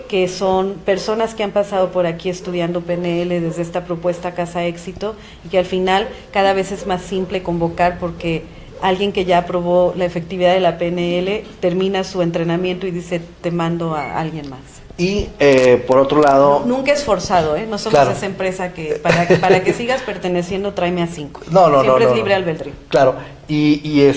que son personas que han pasado por aquí estudiando PNL desde esta propuesta Casa Éxito, y que al final cada vez es más simple convocar, porque alguien que ya aprobó la efectividad de la PNL termina su entrenamiento y dice, te mando a alguien más. Y por otro lado... Nunca es forzado, ¿eh? No somos esa empresa que para que sigas perteneciendo, tráeme a 5. Siempre es libre albedrío. Claro, y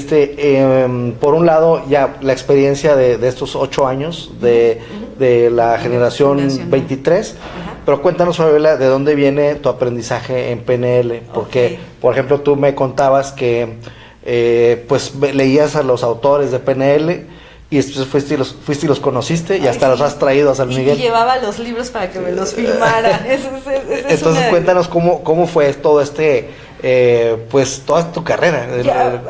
por un lado, ya la experiencia de estos 8 años de la generación 23, pero cuéntanos, Fabiola, ¿de dónde viene tu aprendizaje en PNL? Porque, por ejemplo, tú me contabas que pues leías a los autores de PNL, y después fuiste y los conociste y hasta los has traído a San Miguel. Y llevaba los libros para que me los filmaran. Entonces cuéntanos cómo fue todo pues toda tu carrera.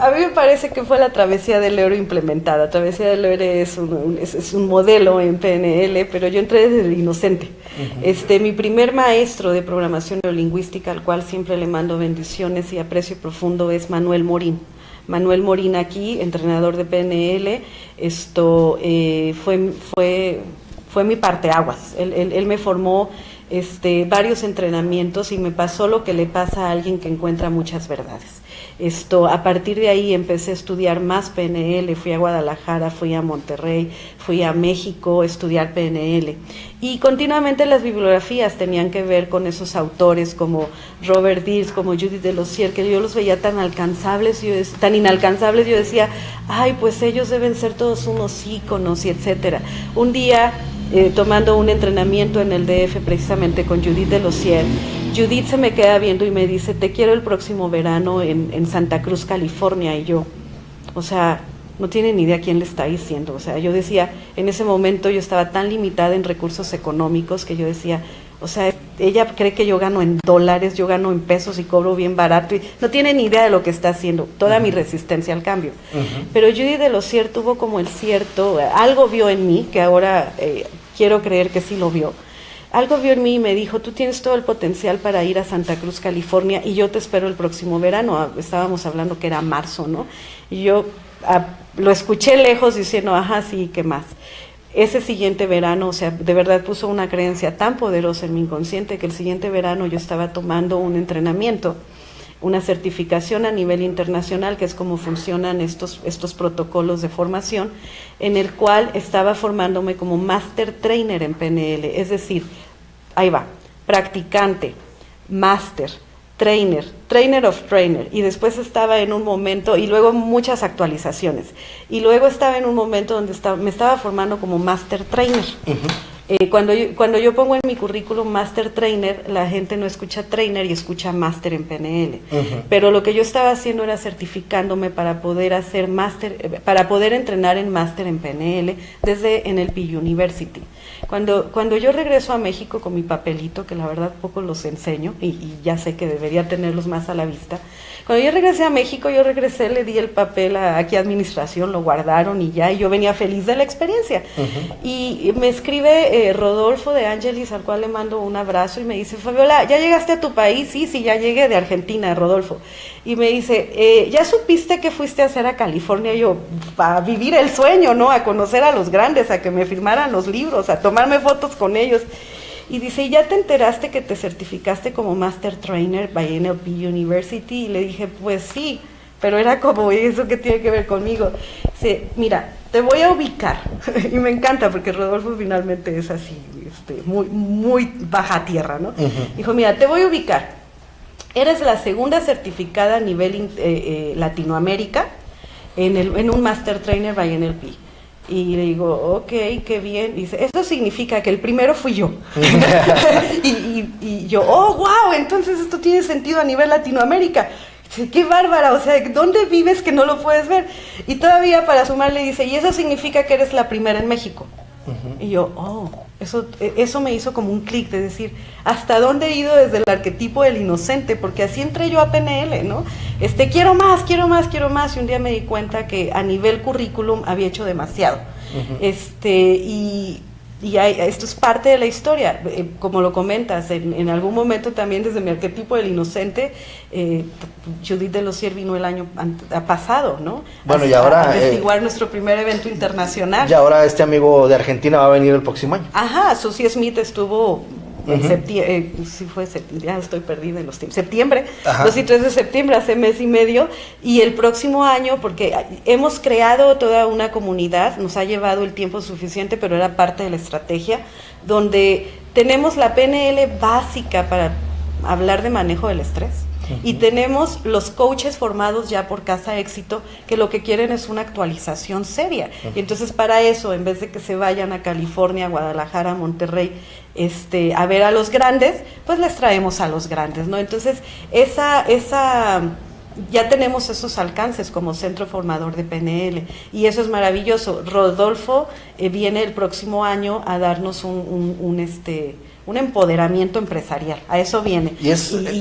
A mí me parece que fue la travesía del héroe implementada. Travesía del héroe es un modelo en PNL, pero yo entré desde inocente. Mi primer maestro de programación neurolingüística, al cual siempre le mando bendiciones y aprecio profundo, es Manuel Morín. Manuel Morín, aquí, entrenador de PNL, fue mi parteaguas. Él me formó varios entrenamientos y me pasó lo que le pasa a alguien que encuentra muchas verdades. A partir de ahí empecé a estudiar más PNL, fui a Guadalajara, fui a Monterrey, fui a México a estudiar PNL. Y continuamente las bibliografías tenían que ver con esos autores como Robert Dills, como Judith Delosier, que yo los veía tan inalcanzables, yo decía, ay, pues ellos deben ser todos unos íconos y etcétera. Un día, tomando un entrenamiento en el DF precisamente con Judith Delosier, Judith se me queda viendo y me dice, te quiero el próximo verano en Santa Cruz, California. Y yo, no tiene ni idea quién le está diciendo. Yo decía, en ese momento yo estaba tan limitada en recursos económicos que yo decía, ella cree que yo gano en dólares, yo gano en pesos y cobro bien barato, y no tiene ni idea de lo que está haciendo, toda mi resistencia al cambio. Pero Judith Delosier tuvo como el cierto, algo vio en mí, que ahora quiero creer que sí lo vio. Algo vio en mí y me dijo, tú tienes todo el potencial para ir a Santa Cruz, California, y yo te espero el próximo verano. Estábamos hablando que era marzo, ¿no? Y yo lo escuché lejos diciendo, ajá, sí, ¿qué más? Ese siguiente verano, de verdad puso una creencia tan poderosa en mi inconsciente que el siguiente verano yo estaba tomando un entrenamiento, una certificación a nivel internacional, que es como funcionan estos protocolos de formación, en el cual estaba formándome como Master Trainer en PNL, es decir, ahí va, practicante, Master, Trainer of Trainer, y después estaba en un momento, y luego muchas actualizaciones, y luego estaba en un momento donde me estaba formando como Master Trainer. Cuando yo pongo en mi currículum Master Trainer, la gente no escucha Trainer y escucha Master en PNL. Pero lo que yo estaba haciendo era certificándome para poder hacer Master, para poder entrenar en Master en PNL desde NLP University. Cuando yo regreso a México con mi papelito, que la verdad poco los enseño y ya sé que debería tenerlos más a la vista. Cuando yo regresé a México, le di el papel aquí a administración, lo guardaron y yo venía feliz de la experiencia. Y me escribe Rodolfo de Angelis, al cual le mando un abrazo, y me dice, Fabiola, ¿ya llegaste a tu país? Sí, ya llegué de Argentina, Rodolfo. Y me dice, ¿ya supiste qué fuiste a hacer a California? Yo, a vivir el sueño, ¿no? A conocer a los grandes, a que me firmaran los libros, a tomarme fotos con ellos. Y dice, ¿ya te enteraste que te certificaste como Master Trainer by NLP University? Y le dije, pues sí, pero era como, ¿eso qué tiene que ver conmigo? Dice, mira, te voy a ubicar. Y me encanta porque Rodolfo finalmente es así, muy, muy baja tierra, ¿no? Dijo, mira, te voy a ubicar. Eres la segunda certificada a nivel Latinoamérica en un Master Trainer by NLP. Y le digo, ok, qué bien. Dice, eso significa que el primero fui yo. y yo, oh, wow, entonces esto tiene sentido a nivel Latinoamérica. Dice, qué bárbara, ¿dónde vives que no lo puedes ver? Y todavía para sumarle dice, y eso significa que eres la primera en México. Y yo, eso me hizo como un clic de decir, ¿hasta dónde he ido desde el arquetipo del inocente? Porque así entré yo a PNL, ¿no? Quiero más, y un día me di cuenta que a nivel currículum había hecho demasiado. Esto es parte de la historia, como lo comentas, en algún momento también desde mi arquetipo del inocente, Judith Delosier vino el año pasado, ¿no? Bueno, y ahora... a testiguar nuestro primer evento internacional. Y ahora este amigo de Argentina va a venir el próximo año. Ajá, Susie Smith estuvo... en septiembre, ya estoy perdida en los tiempos, septiembre, 2 y 3 de septiembre, hace mes y medio, y el próximo año, porque hemos creado toda una comunidad, nos ha llevado el tiempo suficiente, pero era parte de la estrategia, donde tenemos la PNL básica para hablar de manejo del estrés, y tenemos los coaches formados ya por Casa Éxito, que lo que quieren es una actualización seria. Y entonces para eso, en vez de que se vayan a California, Guadalajara, Monterrey, a ver a los grandes, pues les traemos a los grandes, ¿no? Entonces, ya tenemos esos alcances como centro formador de PNL, y eso es maravilloso. Rodolfo viene el próximo año a darnos un empoderamiento empresarial, a eso viene, y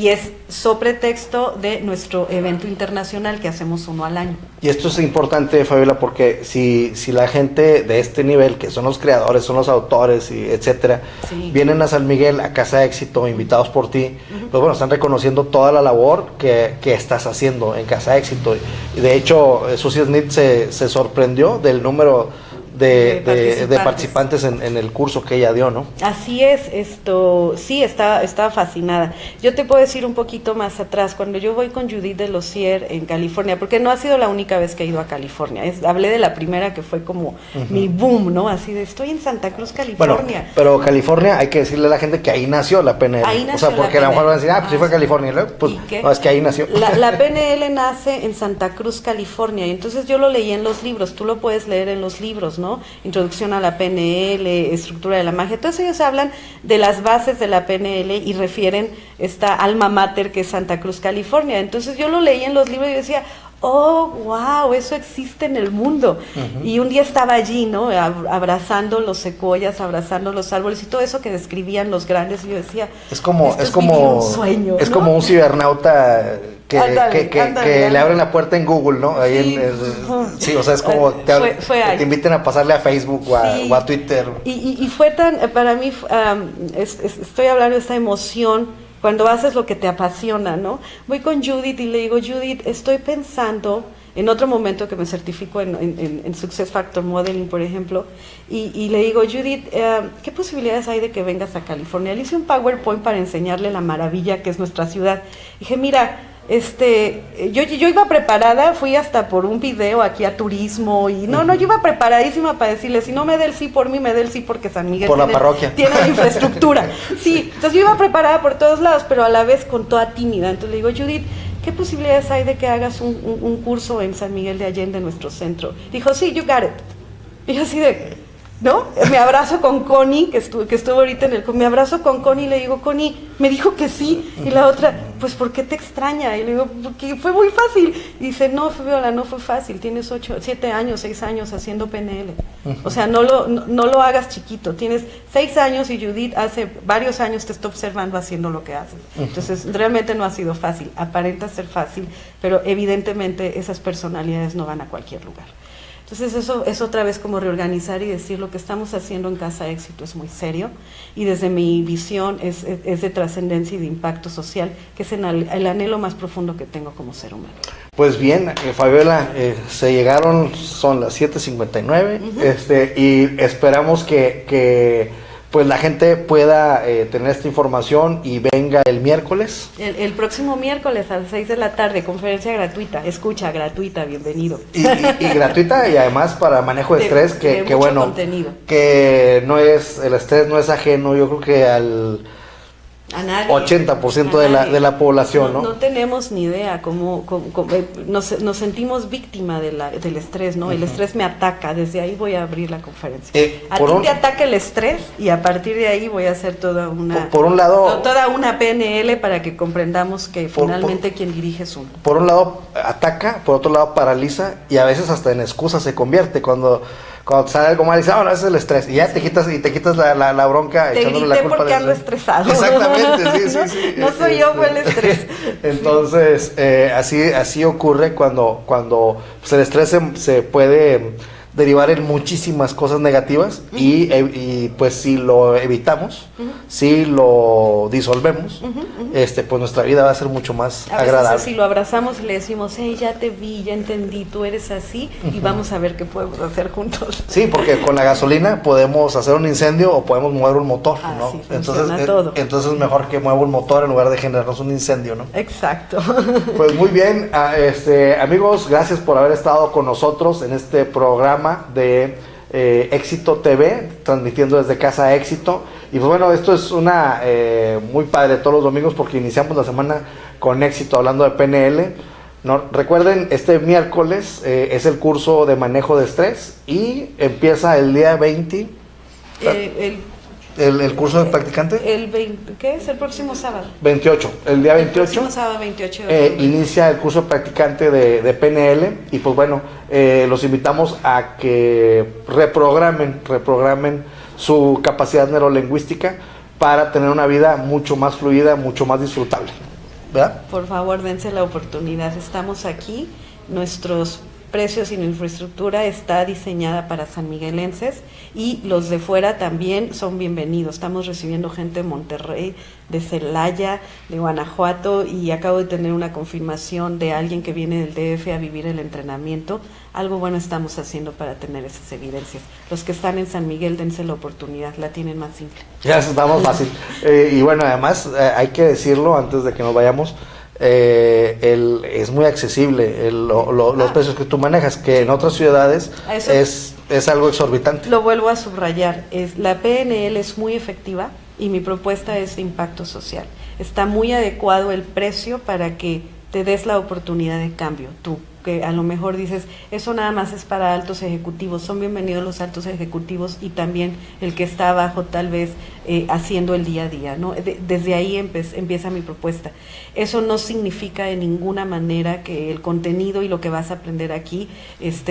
es sobre texto de nuestro evento internacional que hacemos uno al año. Y esto es importante, Fabiola, porque si la gente de este nivel, que son los creadores, son los autores, y etcétera, vienen a San Miguel, a Casa Éxito, invitados por ti, pues bueno, están reconociendo toda la labor que estás haciendo en Casa Éxito. Y de hecho, Susie Smith se sorprendió del número de participantes en el curso que ella dio, ¿no? Así es, sí, estaba fascinada. Yo te puedo decir un poquito más atrás, cuando yo voy con Judith Delosier en California, porque no ha sido la única vez que he ido a California, hablé de la primera que fue como mi boom, ¿no? Así de, estoy en Santa Cruz, California. Bueno, pero California, hay que decirle a la gente que ahí nació la PNL. Ahí nació, o sea, porque a lo mejor van a decir, pues sí fue a California, ¿no? Pues no, es que ahí nació. La PNL nace en Santa Cruz, California, y entonces yo lo leí en los libros, tú lo puedes leer en los libros, ¿no? Introducción a la PNL, estructura de la magia, todos ellos hablan de las bases de la PNL y refieren esta alma mater que es Santa Cruz, California. Entonces yo lo leí en los libros y decía, oh, wow, eso existe en el mundo. Y un día estaba allí, ¿no? Abrazando los secuoyas, abrazando los árboles y todo eso que describían los grandes, y yo decía, es como un sueño, es ¿no? Como un cibernauta que le abren la puerta en Google, ¿no? Ahí sí, o sea, es como te inviten a pasarle a Facebook o a Twitter. Y fue para mí, estoy hablando de esta emoción cuando haces lo que te apasiona, ¿no? Voy con Judith y le digo, Judith, estoy pensando, en otro momento que me certifico en Success Factor Modeling, por ejemplo, y le digo, Judith, ¿qué posibilidades hay de que vengas a California? Le hice un PowerPoint para enseñarle la maravilla que es nuestra ciudad. Dije, mira, yo iba preparada, fui hasta por un video aquí a turismo y yo iba preparadísima para decirle, si no me da el sí por mí, me da el sí porque San Miguel por la parroquia tiene la infraestructura. Sí, entonces yo iba preparada por todos lados, pero a la vez con toda tímida. Entonces le digo, Judith, ¿qué posibilidades hay de que hagas un curso en San Miguel de Allende, en nuestro centro? Dijo, sí, you got it. Y yo así de, ¿no? Me abrazo con Connie, que estuvo ahorita me abrazo con Connie y le digo, Connie, me dijo que sí, y la otra, pues ¿por qué te extraña? Y le digo, porque fue muy fácil. Y dice, no, Fabiola, no fue fácil, tienes 7 años, 6 años haciendo PNL. O sea, no lo hagas chiquito, tienes 6 años y Judith hace varios años te está observando haciendo lo que haces. Entonces, realmente no ha sido fácil, aparenta ser fácil, pero evidentemente esas personalidades no van a cualquier lugar. Entonces eso es otra vez como reorganizar y decir lo que estamos haciendo en Casa Éxito es muy serio y desde mi visión es de trascendencia y de impacto social, que es el anhelo más profundo que tengo como ser humano. Pues bien, Fabiola, son las 7:59 y esperamos que pues la gente pueda tener esta información y venga el miércoles. El próximo miércoles a las 6 de la tarde, conferencia gratuita, escucha gratuita, bienvenido. Y gratuita y además para manejo de estrés, que bueno, contenido. Que el estrés no es ajeno, yo creo que al 80% de la población, ¿no? No tenemos ni idea cómo nos sentimos víctima del estrés, ¿no? El estrés me ataca, desde ahí voy a abrir la conferencia. A ti te ataca el estrés y a partir de ahí voy a hacer toda una PNL para que comprendamos que finalmente quien dirige es uno. Por un lado ataca, por otro lado paraliza y a veces hasta en excusa se convierte cuando Cuando te sale algo mal, dices, no, ese es el estrés. Y ya te quitas la bronca te echándole grité la culpa porque al ando estrés. estresado. Exactamente, sí. No soy yo, fue el estrés. Entonces, así ocurre cuando pues, el estrés se puede derivar en muchísimas cosas negativas y pues si lo evitamos, si lo disolvemos, pues nuestra vida va a ser mucho más agradable. Veces si lo abrazamos y le decimos, hey, ya te vi, ya entendí, tú eres así y vamos a ver qué podemos hacer juntos. Sí, porque con la gasolina podemos hacer un incendio o podemos mover un motor, ¿no? Sí, todo. Entonces es mejor que mueva un motor en lugar de generarnos un incendio, ¿no? Exacto. Pues muy bien, amigos, gracias por haber estado con nosotros en este programa de Éxito TV, transmitiendo desde Casa Éxito. Y pues bueno, esto es una muy padre todos los domingos porque iniciamos la semana con éxito hablando de PNL. No, recuerden, este miércoles es el curso de manejo de estrés y empieza el día 20. ¿El curso de practicante? ¿Qué es? El próximo sábado. 28, el día 28. El próximo sábado 28 de octubre. Inicia el curso de practicante de PNL y pues bueno, los invitamos a que reprogramen su capacidad neurolingüística para tener una vida mucho más fluida, mucho más disfrutable, ¿verdad? Por favor, dense la oportunidad. Estamos aquí, nuestros precios y la infraestructura está diseñada para sanmiguelenses y los de fuera también son bienvenidos. Estamos recibiendo gente de Monterrey, de Celaya, de Guanajuato y acabo de tener una confirmación de alguien que viene del DF a vivir el entrenamiento. Algo bueno estamos haciendo para tener esas evidencias. Los que están en San Miguel, dense la oportunidad, la tienen más simple. Ya estamos fácil. Y bueno, además hay que decirlo antes de que nos vayamos. Es muy accesible los precios que tú manejas, que en otras ciudades es algo exorbitante. Lo vuelvo a subrayar, la PNL es muy efectiva y mi propuesta es de impacto social. Está muy adecuado el precio para que te des la oportunidad de cambio, tú, que a lo mejor dices, eso nada más es para altos ejecutivos, son bienvenidos los altos ejecutivos y también el que está abajo tal vez haciendo el día a día, ¿no? Desde ahí empieza mi propuesta. Eso no significa de ninguna manera que el contenido y lo que vas a aprender aquí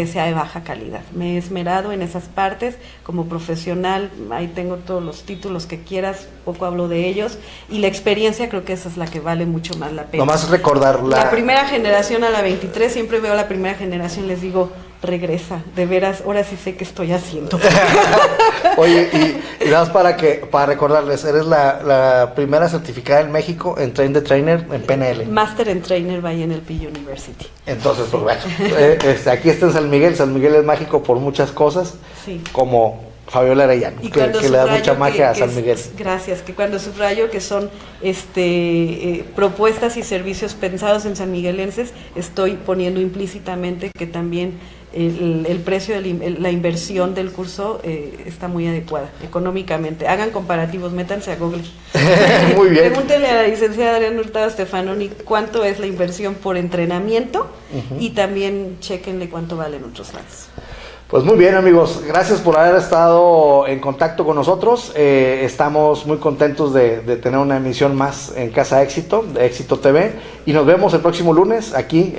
sea de baja calidad. Me he esmerado en esas partes como profesional, ahí tengo todos los títulos que quieras, poco hablo de ellos, y la experiencia creo que esa es la que vale mucho más la pena. Nomás recordar la primera generación a la 23, siempre veo a la primera generación, les digo, regresa, de veras, ahora sí sé qué estoy haciendo. Oye, y nada más para recordarles, eres la primera certificada en México en Train the Trainer en PNL. Master en Trainer by NLP University. Entonces, pues bueno, aquí está en San Miguel. San Miguel es mágico por muchas cosas, sí, como Fabiola Arellano, que le da mucha magia a San Miguel. Gracias, que cuando subrayo que son propuestas y servicios pensados en sanmiguelenses, estoy poniendo implícitamente que también el precio de la inversión del curso está muy adecuada económicamente. Hagan comparativos, métanse a Google. Muy bien. Pregúntenle a la licenciada Adriana Hurtado Stefanoni cuánto es la inversión por entrenamiento y también chéquenle cuánto vale en otros lados. Pues muy bien, amigos, gracias por haber estado en contacto con nosotros. Estamos muy contentos de tener una emisión más en Casa Éxito, de Éxito TV, y nos vemos el próximo lunes aquí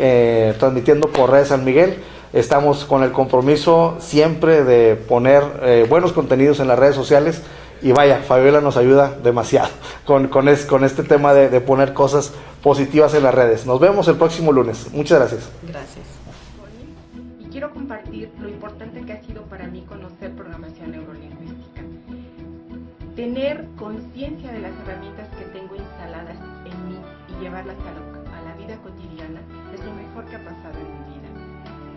transmitiendo por Redes San Miguel. Estamos con el compromiso siempre de poner buenos contenidos en las redes sociales y vaya, Fabiola nos ayuda demasiado con este tema de poner cosas positivas en las redes. Nos vemos el próximo lunes. Muchas gracias. Gracias. Quiero compartir lo importante que ha sido para mí conocer programación neurolingüística. Tener conciencia de las herramientas que tengo instaladas en mí y llevarlas a la vida cotidiana es lo mejor que ha pasado en mi vida.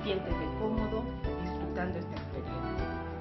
Siéntete cómodo disfrutando esta experiencia.